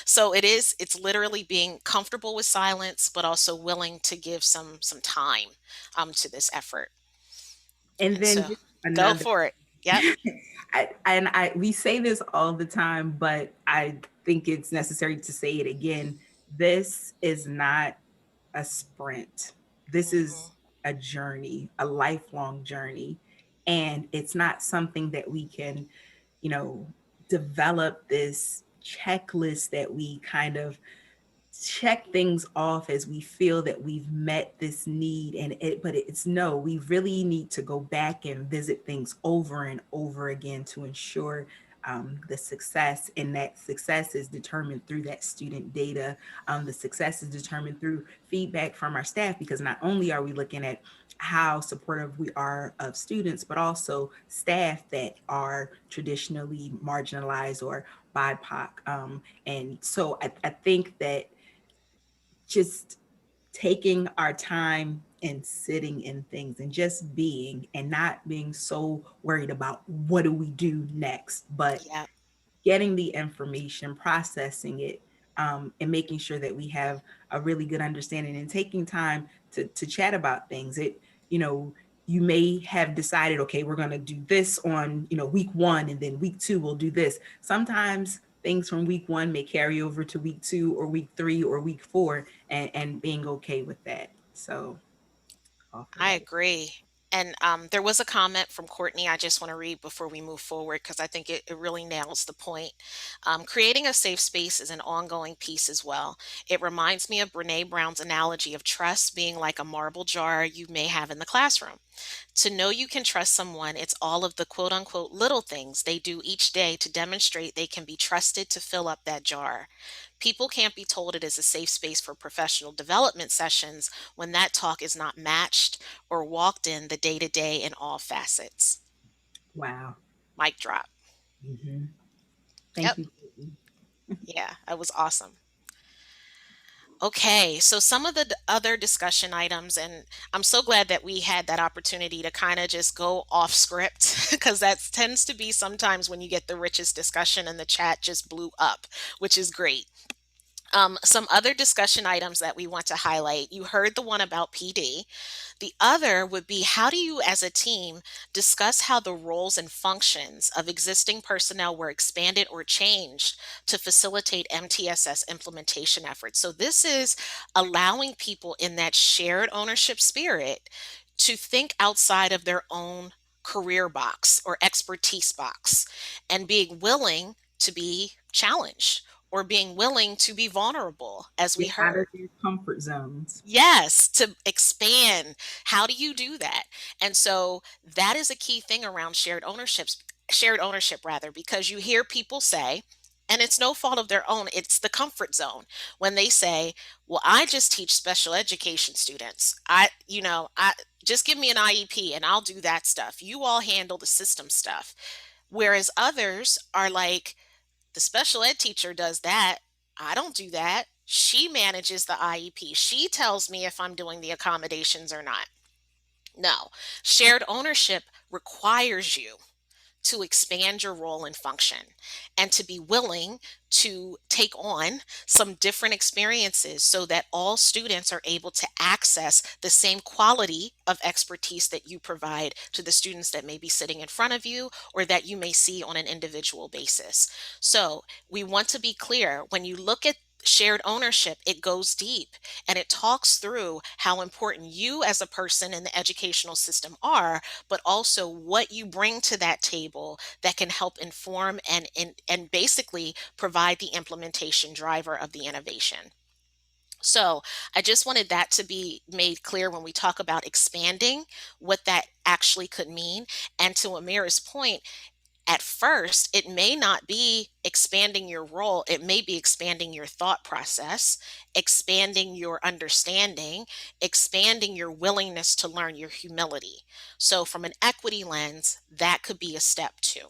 So it's literally being comfortable with silence, but also willing to give some time to this effort. And And then so just go another for it. Yep. we say this all the time, but I think it's necessary to say it again. This is not a sprint. This is Hmm. a journey, a lifelong journey. And it's not something that we can, you know, develop this checklist that we kind of check things off as we feel that we've met this need, and but it's no, we really need to go back and visit things over and over again to ensure the success. And that success is determined through that student data. The success is determined through feedback from our staff, because not only are we looking at how supportive we are of students, but also staff that are traditionally marginalized or BIPOC. And so I think that just taking our time and sitting in things and just being, and not being so worried about what do we do next, but Yep. getting the information, processing it, and making sure that we have a really good understanding, and taking time to chat about things. You know, you may have decided, okay, we're going to do this on, week one, and then week two, we'll do this. Sometimes things from week one may carry over to week two or week three or week four, and being okay with that. So offer I that. agree. And there was a comment from Courtney I just want to read before we move forward, because I think it really nails the point. Creating a safe space is an ongoing piece as well. It reminds me of Brene Brown's analogy of trust being like a marble jar you may have in the classroom. To know you can trust someone, it's all of the quote unquote little things they do each day to demonstrate they can be trusted to fill up that jar. People can't be told it is a safe space for professional development sessions when that talk is not matched or walked in the day to day in all facets. Wow. Mic drop. Hmm. Yep. Thank you, Courtney. Yeah, that was awesome. Okay, so some of the other discussion items, and I'm so glad that we had that opportunity to kind of just go off script because that tends to be sometimes when you get the richest discussion and the chat just blew up, which is great. Some other discussion items that we want to highlight. You heard the one about PD. The other would be, how do you as a team discuss how the roles and functions of existing personnel were expanded or changed to facilitate MTSS implementation efforts? So this is allowing people in that shared ownership spirit to think outside of their own career box or expertise box, and being willing to be challenged or being willing to be vulnerable, as we Get out of heard. their comfort zones. Yes, to expand. How do you do that? And so that is a key thing around shared ownership rather, because you hear people say, and it's no fault of their own, it's the comfort zone when they say, "Well, I just teach special education students. I just give me an IEP and I'll do that stuff. You all handle the system stuff." Whereas others are like, the special ed teacher does that. I don't do that. She manages the IEP. She tells me if I'm doing the accommodations or not. No, shared ownership requires you to expand your role and function and to be willing to take on some different experiences so that all students are able to access the same quality of expertise that you provide to the students that may be sitting in front of you or that you may see on an individual basis. So we want to be clear when you look at shared ownership, it goes deep and it talks through how important you as a person in the educational system are, but also what you bring to that table that can help inform and basically provide the implementation driver of the innovation. So I just wanted that to be made clear when we talk about expanding, what that actually could mean. And to Amira's point, at first, it may not be expanding your role, it may be expanding your thought process, expanding your understanding, expanding your willingness to learn, your humility. So, from an equity lens, that could be a step too.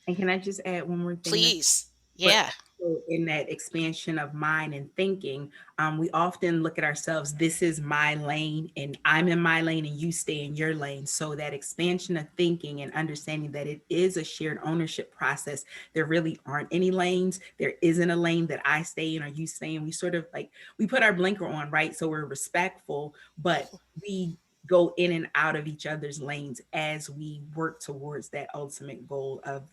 And can I just add one more thing? Please. But Yeah. also in that expansion of mind and thinking, we often look at ourselves, this is my lane and I'm in my lane and you stay in your lane. So that expansion of thinking and understanding that it is a shared ownership process. There really aren't any lanes. There isn't a lane that I stay in or you stay in. We sort of like, we put our blinker on, right? So we're respectful, but we go in and out of each other's lanes as we work towards that ultimate goal of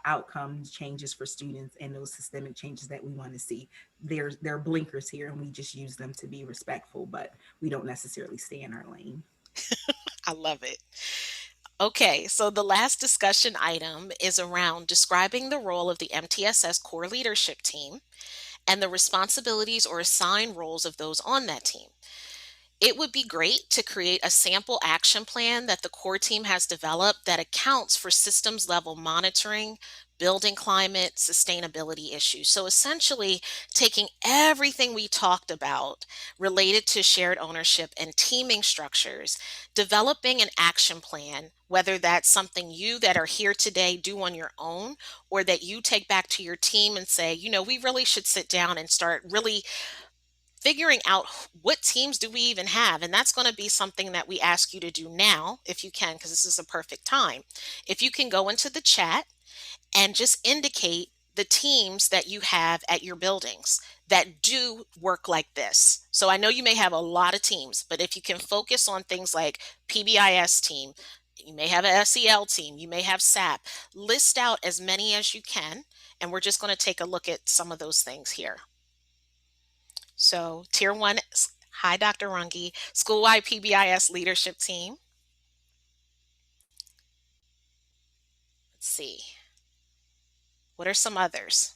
outcomes changes for students and those systemic changes that we want to see. There are blinkers here and we just use them to be respectful, but we don't necessarily stay in our lane. I love it. Okay, so the last discussion item is around describing the role of the MTSS core leadership team and the responsibilities or assigned roles of those on that team. It would be great to create a sample action plan that the core team has developed that accounts for systems level monitoring, building climate, sustainability issues. So essentially, taking everything we talked about related to shared ownership and teaming structures, developing an action plan, whether that's something you that are here today do on your own, or that you take back to your team and say, we really should sit down and start really figuring out what teams do we even have. And that's going to be something that we ask you to do now if you can, because this is a perfect time. If you can go into the chat and just indicate the teams that you have at your buildings that do work like this. So I know you may have a lot of teams, but if you can focus on things like PBIS team, you may have a SEL team, you may have SAP, list out as many as you can. And we're just going to take a look at some of those things here. So, Tier 1, hi, Dr. Runge, school-wide PBIS leadership team. Let's see. What are some others?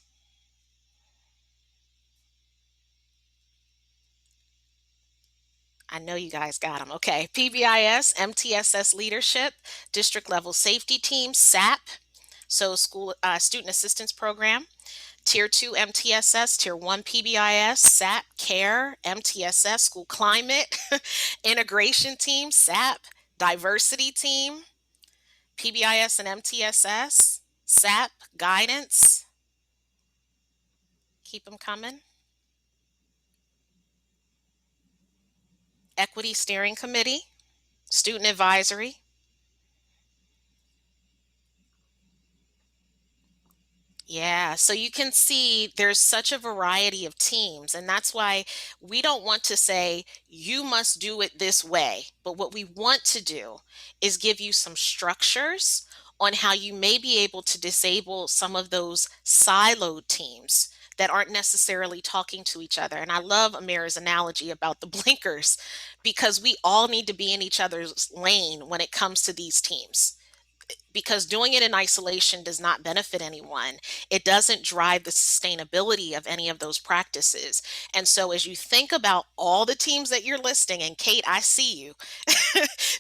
I know you guys got them. Okay. PBIS, MTSS leadership, district level safety team, SAP, so school student assistance program. Tier 2 MTSS, Tier 1 PBIS, SAP, CARE, MTSS, School Climate, Integration Team, SAP, Diversity Team, PBIS and MTSS, SAP, Guidance. Keep them coming. Equity Steering Committee, Student Advisory. Yeah, so you can see there's such a variety of teams, and that's why we don't want to say you must do it this way. But what we want to do is give you some structures on how you may be able to disable some of those siloed teams that aren't necessarily talking to each other. And I love Amira's analogy about the blinkers because we all need to be in each other's lane when it comes to these teams. because doing it in isolation does not benefit anyone. It doesn't drive the sustainability of any of those practices. And so, as you think about all the teams that you're listing, and Kate, I see you,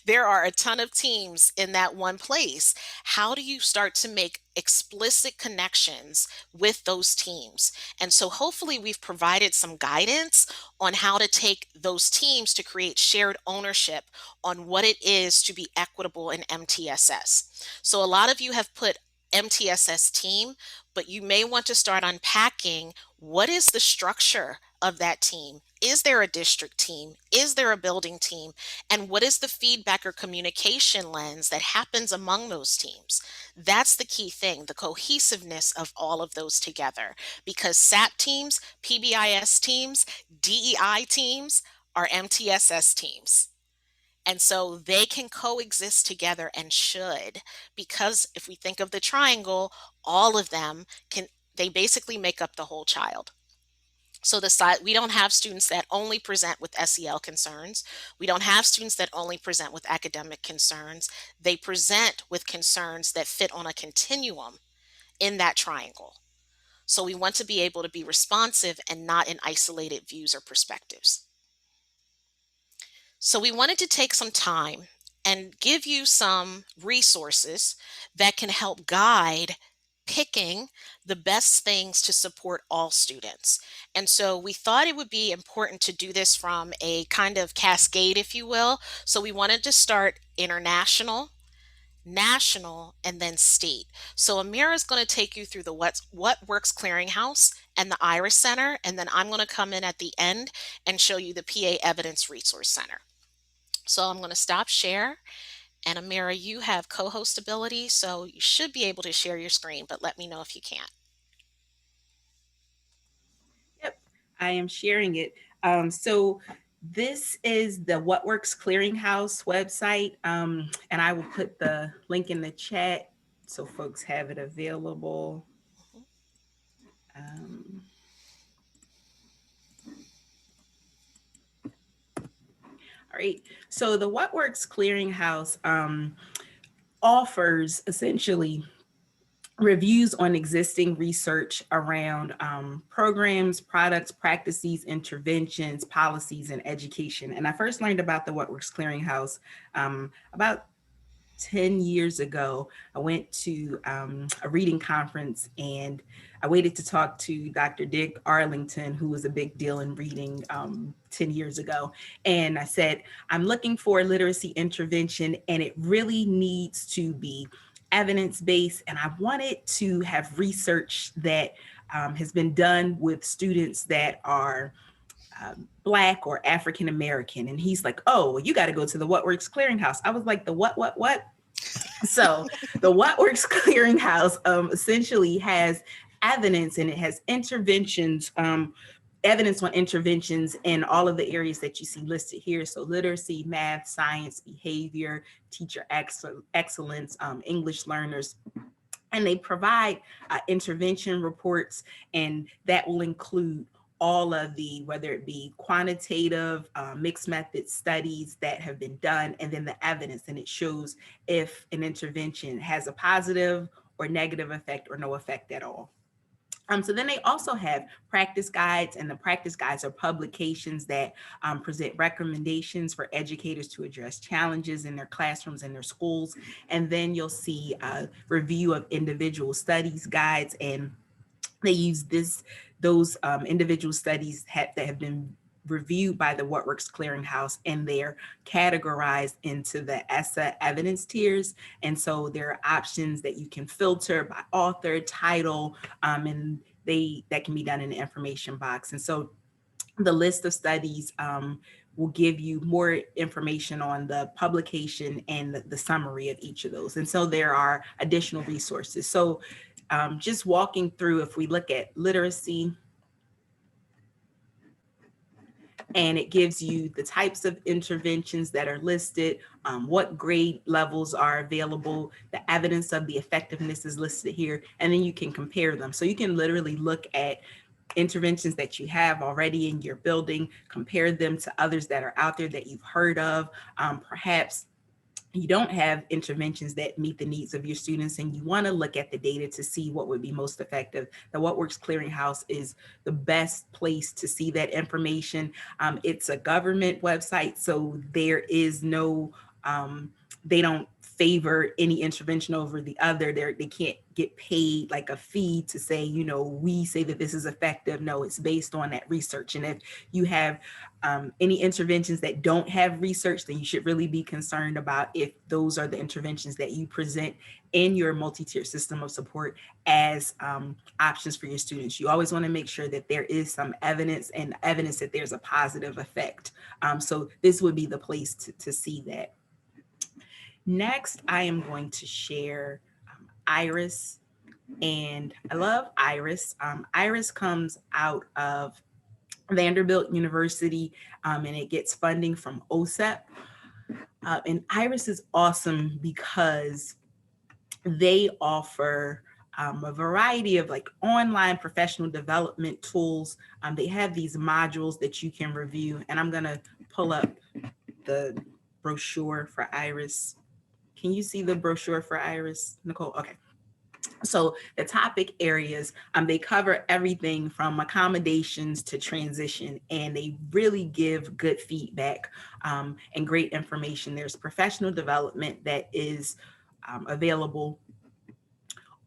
there are a ton of teams in that one place. How do you start to make explicit connections with those teams? And so, hopefully, we've provided some guidance on how to take those teams to create shared ownership on what it is to be equitable in MTSS. So, a lot of you have put MTSS team, but you may want to start unpacking what is the structure of that team? Is there a district team? Is there a building team? And what is the feedback or communication lens that happens among those teams? That's the key thing, the cohesiveness of all of those together. Because SAP teams, PBIS teams, DEI teams are MTSS teams. And so they can coexist together and should, because if we think of the triangle, all of them can, they basically make up the whole child. So the side, we don't have students that only present with SEL concerns. We don't have students that only present with academic concerns. They present with concerns that fit on a continuum in that triangle. So we want to be able to be responsive and not in isolated views or perspectives. So we wanted to take some time and give you some resources that can help guide picking the best things to support all students. And so we thought it would be important to do this from a kind of cascade, if you will. So we wanted to start international, national, and then state. So Amira is going to take you through the What Works Clearinghouse and the Iris Center, and then I'm going to come in at the end and show you the PA Evidence Resource Center. So I'm going to stop share. And Amira, you have co-host ability, so you should be able to share your screen, but let me know if you can't. Yep, I am sharing it. So this is the What Works Clearinghouse website, and I will put the link in the chat so folks have it available. All right, so the What Works Clearinghouse offers essentially reviews on existing research around programs, products, practices, interventions, policies, and education. And I first learned about the What Works Clearinghouse about 10 years ago. I went to a reading conference and I waited to talk to Dr. Dick Arlington, who was a big deal in reading 10 years ago. And I said, I'm looking for a literacy intervention and it really needs to be evidence-based. And I wanted to have research that has been done with students that are Black or African American. And he's like, oh, well, you got to go to the What Works Clearinghouse. I was like, the what? So the What Works Clearinghouse essentially has evidence and it has interventions, evidence on interventions in all of the areas that you see listed here. So literacy, math, science, behavior, teacher excellence, English learners. And they provide intervention reports, and that will include all of the, whether it be quantitative, mixed method studies that have been done, and then the evidence, and it shows if an intervention has a positive or negative effect or no effect at all. So then they also have practice guides, and the practice guides are publications that present recommendations for educators to address challenges in their classrooms and their schools. And then you'll see a review of individual studies guides, and they use those individual studies that have been reviewed by the What Works Clearinghouse, and they're categorized into the ESSA evidence tiers. And so there are options that you can filter by author, title, and that can be done in the information box. And so the list of studies will give you more information on the publication and the summary of each of those. And so there are additional resources. So just walking through, if we look at literacy, and it gives you the types of interventions that are listed, what grade levels are available, the evidence of the effectiveness is listed here, and then you can compare them. So you can literally look at interventions that you have already in your building, compare them to others that are out there that you've heard of, perhaps you don't have interventions that meet the needs of your students and you want to look at the data to see what would be most effective, the What Works Clearinghouse is the best place to see that information. It's a government website, so there is no, they don't favor any intervention over the other. They can't get paid like a fee to say, we say that this is effective. No, it's based on that research. And if you have any interventions that don't have research, then you should really be concerned about if those are the interventions that you present in your multi-tier system of support as options for your students. You always want to make sure that there is some evidence and evidence that there's a positive effect. So this would be the place to see that. Next, I am going to share IRIS, and I love IRIS. IRIS comes out of Vanderbilt University, and it gets funding from OSEP. And IRIS is awesome because they offer a variety of like online professional development tools. They have these modules that you can review, and I'm gonna pull up the brochure for IRIS. Can you see the brochure for IRIS, Nikole? Okay. So the topic areas, they cover everything from accommodations to transition, and they really give good feedback and great information. There's professional development that is available.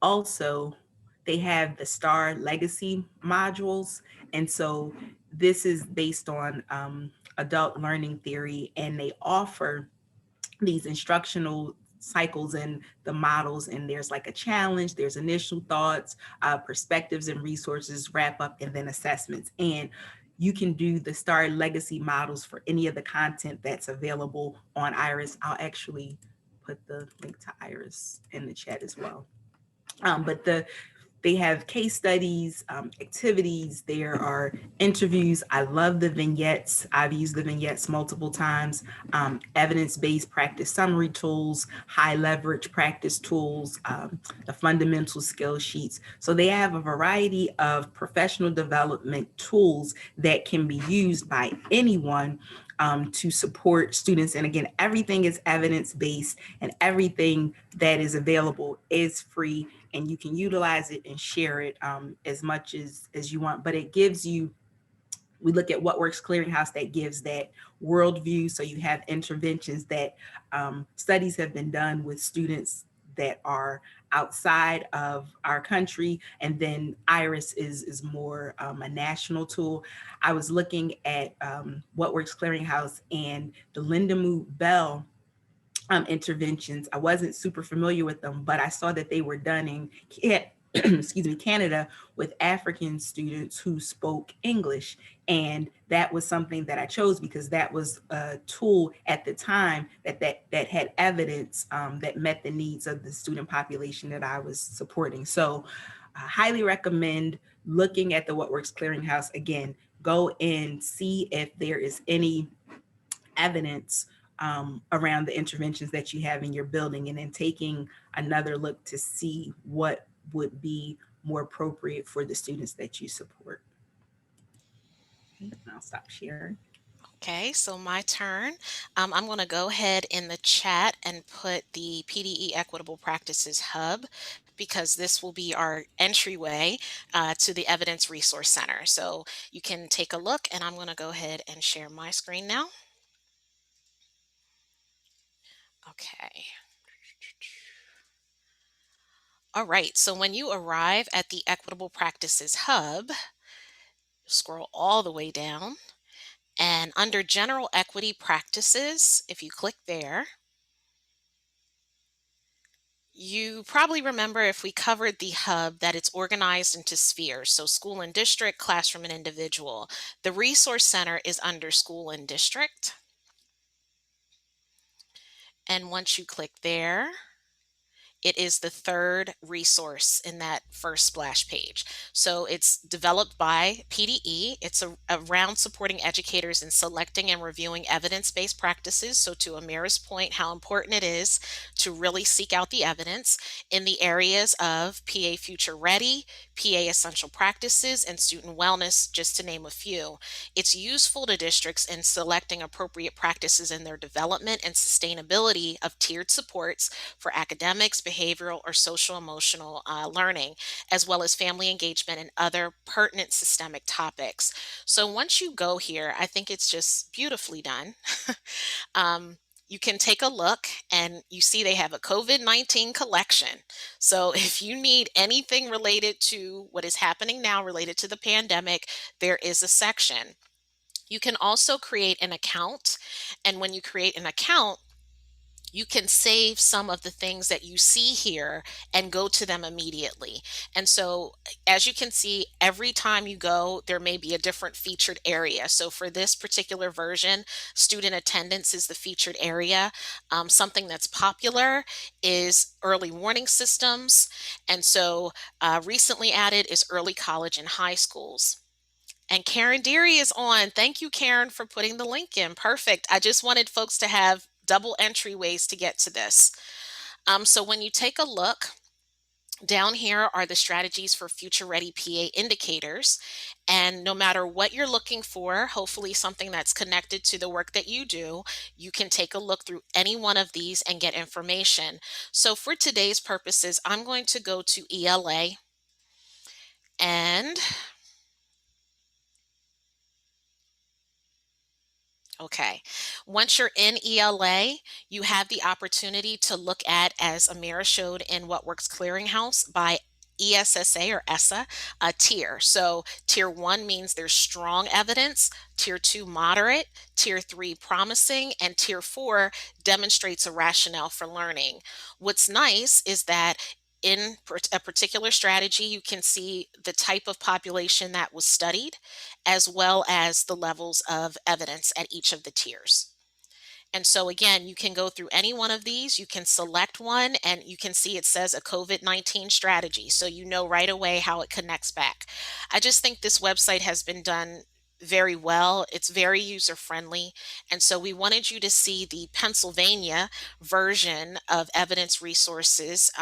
Also, they have the STAR Legacy modules, and so this is based on adult learning theory, and they offer these instructional cycles and the models, and there's like a challenge, there's initial thoughts, perspectives and resources, wrap up, and then assessments. And you can do the STAR Legacy models for any of the content that's available on IRIS. I'll actually put the link to IRIS in the chat as well. But they have case studies, activities, there are interviews. I love the vignettes. I've used the vignettes multiple times. Evidence-based practice summary tools, high leverage practice tools, the fundamental skill sheets. So they have a variety of professional development tools that can be used by anyone to support students. And again, everything is evidence-based, and everything that is available is free, and you can utilize it and share it as much as you want. But it gives you, we look at What Works Clearinghouse, that gives that worldview. So you have interventions that studies have been done with students that are outside of our country. And then IRIS is more a national tool. I was looking at What Works Clearinghouse and the Linda Mood Bell interventions. I wasn't super familiar with them, but I saw that they were done in Canada with African students who spoke English. And that was something that I chose because that was a tool at the time that had evidence that met the needs of the student population that I was supporting. So I highly recommend looking at the What Works Clearinghouse. Again, go and see if there is any evidence around the interventions that you have in your building, and then taking another look to see what would be more appropriate for the students that you support. Okay, I'll stop sharing. Okay, so my turn. I'm going to go ahead in the chat and put the PDE Equitable Practices Hub, because this will be our entryway to the Evidence Resource Center. So you can take a look, and I'm going to go ahead and share my screen now. Okay. All right, so when you arrive at the Equitable Practices Hub, scroll all the way down, and under General Equity Practices, if you click there, you probably remember, if we covered the hub, that it's organized into spheres. So school and district, classroom and individual. The Resource Center is under school and district. And once you click there, it is the third resource in that first splash page. So it's developed by PDE. It's around supporting educators in selecting and reviewing evidence-based practices. So to Amira's point, how important it is to really seek out the evidence in the areas of PA Future Ready, PA essential practices, and student wellness, just to name a few. It's useful to districts in selecting appropriate practices in their development and sustainability of tiered supports for academics, behavioral, or social emotional learning, as well as family engagement and other pertinent systemic topics. So once you go here, I think it's just beautifully done. um, you can take a look and you see they have a COVID-19 collection. So if you need anything related to what is happening now related to the pandemic, there is a section. You can also create an account. And when you create an account, you can save some of the things that you see here and go to them immediately. And so, as you can see, every time you go, there may be a different featured area. So, for this particular version, student attendance is the featured area. Something that's popular is early warning systems. And so, recently added is early college and high schools. And Karen Deary is on. Thank you, Karen, for putting the link in. Perfect. I just wanted folks to have double entryways to get to this. So when you take a look, down here are the strategies for future ready PA indicators. And no matter what you're looking for, hopefully something that's connected to the work that you do, you can take a look through any one of these and get information. So for today's purposes, I'm going to go to ELA, and okay. Once you're in ELA, you have the opportunity to look at, as Amira showed in What Works Clearinghouse, by ESSA or ESSA, a tier. So tier 1 means there's strong evidence, tier 2 moderate, tier 3 promising, and tier 4 demonstrates a rationale for learning. What's nice is that in a particular strategy, you can see the type of population that was studied, as well as the levels of evidence at each of the tiers. And so again, you can go through any one of these, you can select one, and you can see it says a COVID-19 strategy. So you know right away how it connects back. I just think this website has been done very well. It's very user friendly. And so we wanted you to see the Pennsylvania version of evidence resources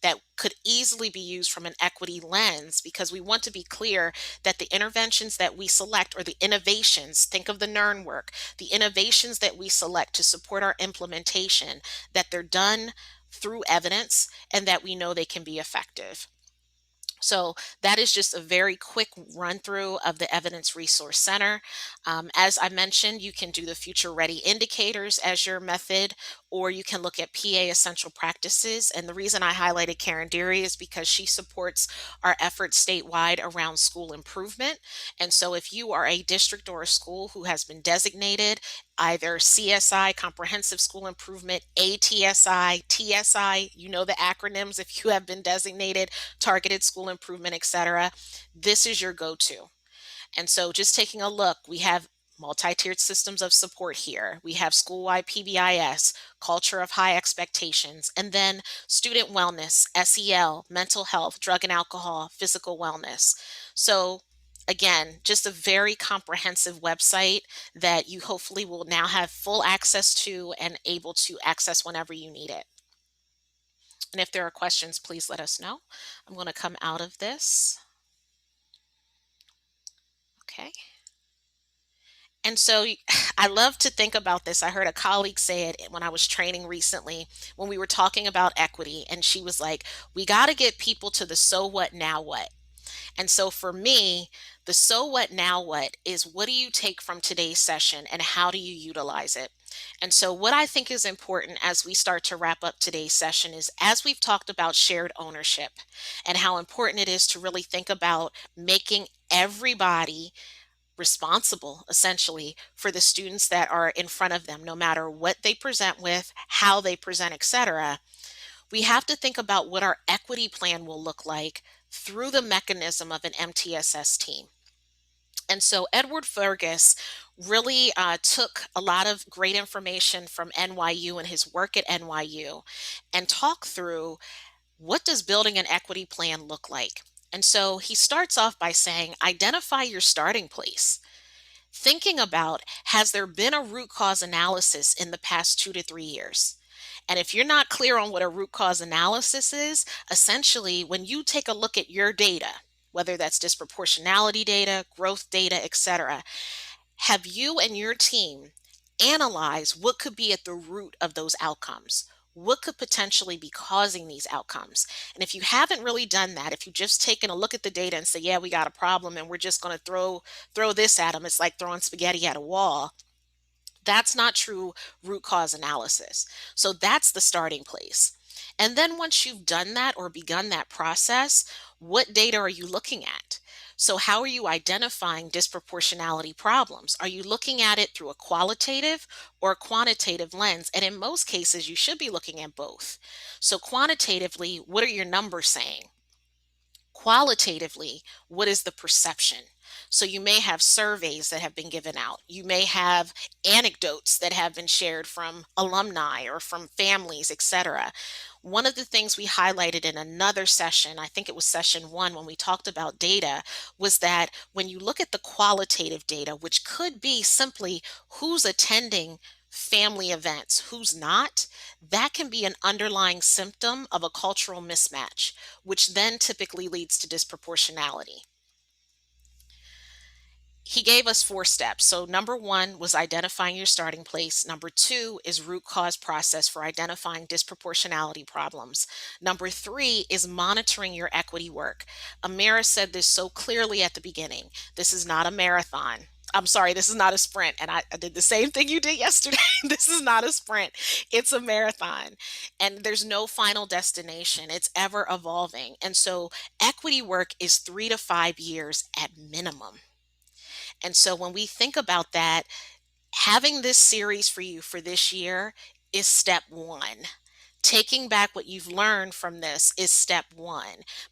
that could easily be used from an equity lens, because we want to be clear that the interventions that we select, or the innovations, think of the NERN work, the innovations that we select to support our implementation, that they're done through evidence and that we know they can be effective. So that is just a very quick run through of the Evidence Resource Center. As I mentioned, you can do the Future Ready indicators as your method, or you can look at PA essential practices. And the reason I highlighted Karen Deary is because she supports our efforts statewide around school improvement. And so if you are a district or a school who has been designated either CSI, Comprehensive School Improvement, ATSI, TSI, you know the acronyms if you have been designated, Targeted School Improvement, etc., this is your go-to. And so just taking a look, we have multi-tiered systems of support here. We have school-wide PBIS, culture of high expectations, and then student wellness, SEL, mental health, drug and alcohol, physical wellness. So again, just a very comprehensive website that you hopefully will now have full access to and able to access whenever you need it. And if there are questions, please let us know. I'm going to come out of this. Okay. And so I love to think about this. I heard a colleague say it when I was training recently when we were talking about equity. And she was like, we got to get people to the so what, now what. And so for me, the so what, now what is, what do you take from today's session and how do you utilize it? And so what I think is important as we start to wrap up today's session is, as we've talked about shared ownership and how important it is to really think about making everybody responsible essentially for the students that are in front of them, no matter what they present with, how they present, etc. We have to think about what our equity plan will look like through the mechanism of an MTSS team. And so Edward Fergus really took a lot of great information from NYU and his work at NYU and talked through, what does building an equity plan look like? And so he starts off by saying, identify your starting place. Thinking about, has there been a root cause analysis in the past 2 to 3 years? And if you're not clear on what a root cause analysis is, essentially, when you take a look at your data, whether that's disproportionality data, growth data, etc. Have you and your team analyze what could be at the root of those outcomes? What could potentially be causing these outcomes? And if you haven't really done that, if you've just taken a look at the data and say, yeah, we got a problem and we're just going to throw this at them, it's like throwing spaghetti at a wall. That's not true root cause analysis. So that's the starting place. And then once you've done that or begun that process, what data are you looking at? So, how are you identifying disproportionality problems? Are you looking at it through a qualitative or a quantitative lens? And in most cases, you should be looking at both. So, quantitatively, what are your numbers saying? Qualitatively, what is the perception? So you may have surveys that have been given out. You may have anecdotes that have been shared from alumni or from families, etc. One of the things we highlighted in another session, I think it was session 1 when we talked about data, was that when you look at the qualitative data, which could be simply who's attending family events, who's not, that can be an underlying symptom of a cultural mismatch, which then typically leads to disproportionality. He gave us 4 steps. So number 1 was identifying your starting place. Number 2 is root cause process for identifying disproportionality problems. Number 3 is monitoring your equity work. Amira said this so clearly at the beginning. This is not a marathon. I'm sorry, this is not a sprint. And I did the same thing you did yesterday. This is not a sprint, it's a marathon. And there's no final destination, it's ever evolving. And so equity work is 3 to 5 years at minimum. And so when we think about that, having this series for you for this year is step 1. Taking back what you've learned from this is step 1.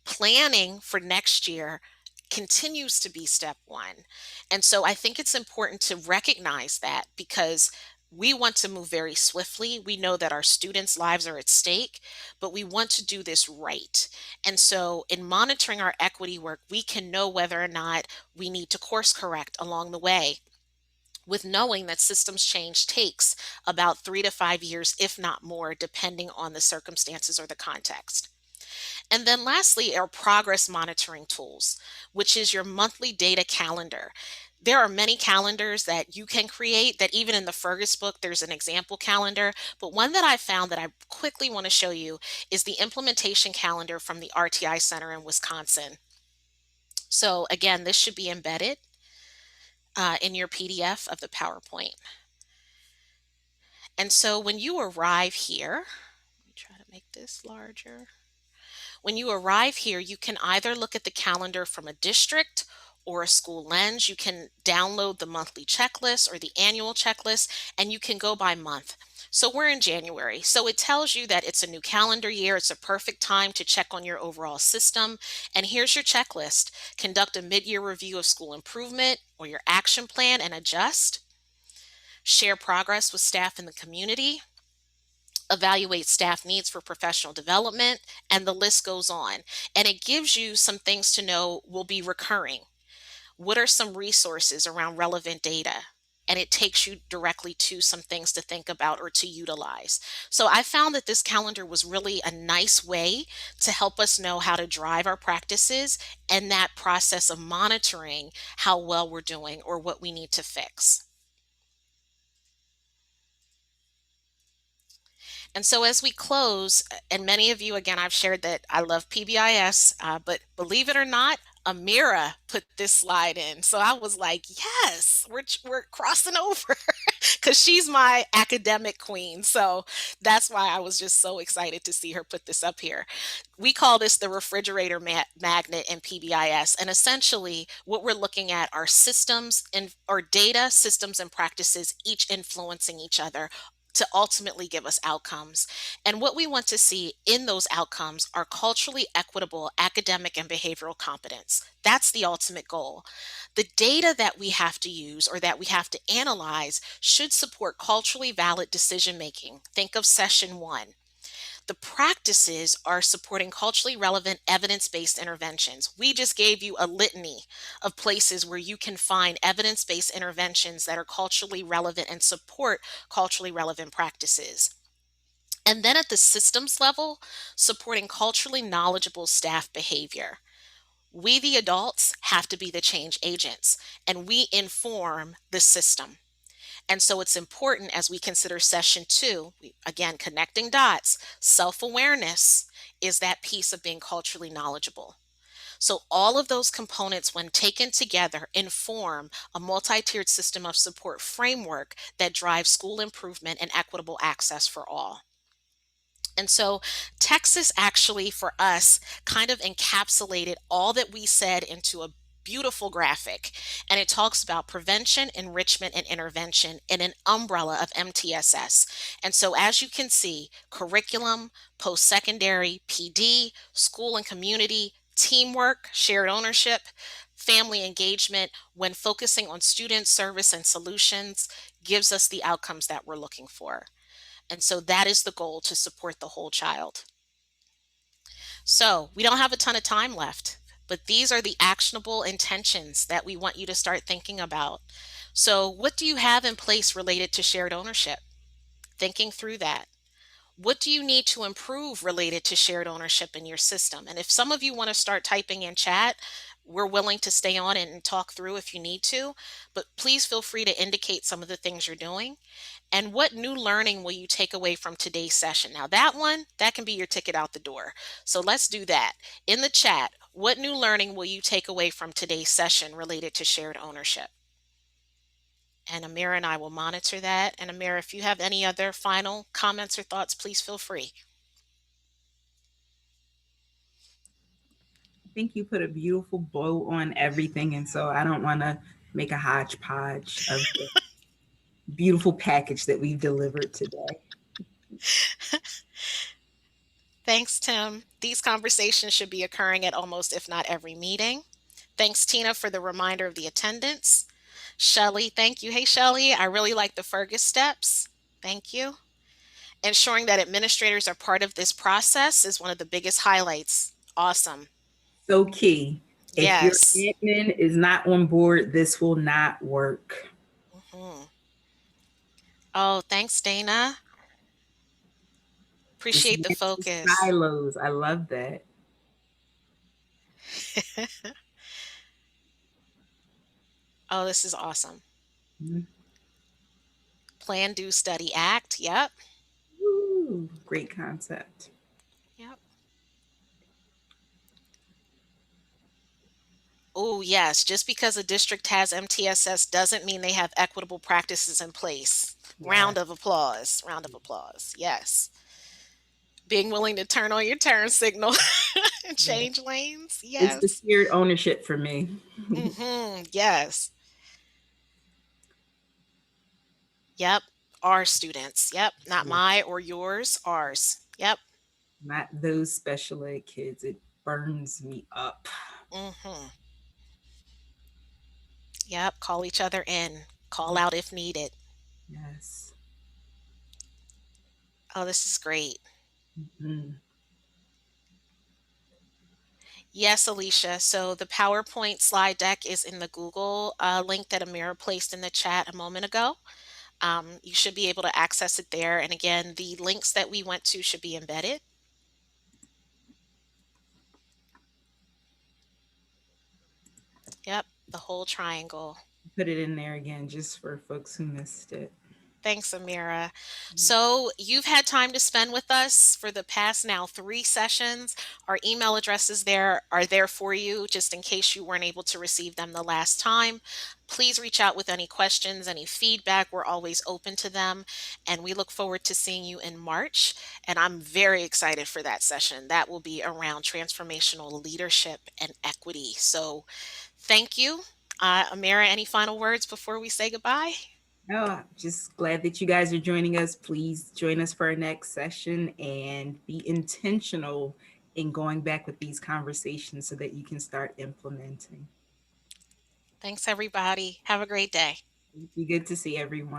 Planning for next year continues to be step 1. And so I think it's important to recognize that because we want to move very swiftly. We know that our students' lives are at stake, but we want to do this right. And so, in monitoring our equity work, we can know whether or not we need to course correct along the way, with knowing that systems change takes about 3 to 5 years, if not more, depending on the circumstances or the context. And then lastly, are progress monitoring tools, which is your monthly data calendar. There are many calendars that you can create that even in the Fergus book, there's an example calendar. But one that I found that I quickly want to show you is the implementation calendar from the RTI Center in Wisconsin. So again, this should be embedded in your PDF of the PowerPoint. And so when you arrive here, let me try to make this larger. When you arrive here, you can either look at the calendar from a district or a school lens. You can download the monthly checklist or the annual checklist, and you can go by month. So we're in January. So it tells you that it's a new calendar year. It's a perfect time to check on your overall system. And here's your checklist. Conduct a mid-year review of school improvement or your action plan and adjust. Share progress with staff in the community. Evaluate staff needs for professional development, and the list goes on. And it gives you some things to know will be recurring. What are some resources around relevant data? And it takes you directly to some things to think about or to utilize. So I found that this calendar was really a nice way to help us know how to drive our practices and that process of monitoring how well we're doing or what we need to fix. And so as we close, and many of you, again, I've shared that I love PBIS, but believe it or not, Amira put this slide in. So I was like, yes, we're crossing over because she's my academic queen. So that's why I was just so excited to see her put this up here. We call this the refrigerator magnet in PBIS. And essentially, what we're looking at are systems and or data, systems, and practices, each influencing each other to ultimately give us outcomes. And what we want to see in those outcomes are culturally equitable academic and behavioral competence. That's the ultimate goal. The data that we have to use or that we have to analyze should support culturally valid decision making. Think of session 1. The practices are supporting culturally relevant evidence-based interventions. We just gave you a litany of places where you can find evidence-based interventions that are culturally relevant and support culturally relevant practices. And then at the systems level, supporting culturally knowledgeable staff behavior. We, the adults, have to be the change agents, and we inform the system. And so it's important as we consider session two, again, connecting dots, self awareness is that piece of being culturally knowledgeable. So, all of those components, when taken together, inform a multi tiered system of support framework that drives school improvement and equitable access for all. And so Texas actually for us kind of encapsulated all that we said into a beautiful graphic. And it talks about prevention, enrichment, and intervention in an umbrella of MTSS. And so as you can see, curriculum, post secondary, PD, school and community, teamwork, shared ownership, family engagement, when focusing on student service and solutions, gives us the outcomes that we're looking for. And so that is the goal, to support the whole child. So we don't have a ton of time left, but these are the actionable intentions that we want you to start thinking about. So, what do you have in place related to shared ownership? Thinking through that. What do you need to improve related to shared ownership in your system? And if some of you want to start typing in chat, we're willing to stay on and talk through if you need to, but please feel free to indicate some of the things you're doing. And what new learning will you take away from today's session? Now, that one, that can be your ticket out the door. So let's do that. In the chat, what new learning will you take away from today's session related to shared ownership? And Amira and I will monitor that. And Amira, if you have any other final comments or thoughts, please feel free. I think you put a beautiful bow on everything. And so I don't want to make a hodgepodge of the beautiful package that we've delivered today. Thanks, Tim. These conversations should be occurring at almost, if not every meeting. Thanks, Tina, for the reminder of the attendance. Shelly, thank you. Hey, Shelly, I really like the Fergus steps. Thank you. Ensuring that administrators are part of this process is one of the biggest highlights. Awesome. So key. If your Yes. admin is not on board, this will not work. Mhm. Oh, thanks, Dana. Appreciate the Dismantle focus. silos. I love that. Oh, this is awesome. Mhm. Plan, do, study, act. Yep. Woo, great concept. Yep. Oh, yes. Just because a district has MTSS doesn't mean they have equitable practices in place. Yeah. Round of applause. Round of applause. Yes. Being willing to turn on your turn signal and Yeah. change lanes. It's the Yes. shared ownership for me. Yes. Yep. Our students. Yep. Not Yeah. my or yours. Ours. Yep. Not those special ed kids. It burns me up. hmm Yep. Call each other in. Call out if needed. Yes. Oh, this is great. Mhm. Yes, Alicia. So the PowerPoint slide deck is in the Google link that Amira placed in the chat a moment ago. You should be able to access it there. And again, the links that we went to should be embedded. Yep, the whole triangle. Put it in there again just for folks who missed it. Thanks, Amira. So you've had time to spend with us for the past now 3 sessions. Our email addresses there are there for you, just in case you weren't able to receive them the last time. Please reach out with any questions, any feedback. We're always open to them. And we look forward to seeing you in March. And I'm very excited for that session. That will be around transformational leadership and equity. So thank you. Amira, any final words before we say goodbye? No, just glad that you guys are joining us. Please join us for our next session and be intentional in going back with these conversations so that you can start implementing. Thanks, everybody. Have a great day. It'd be good to see everyone.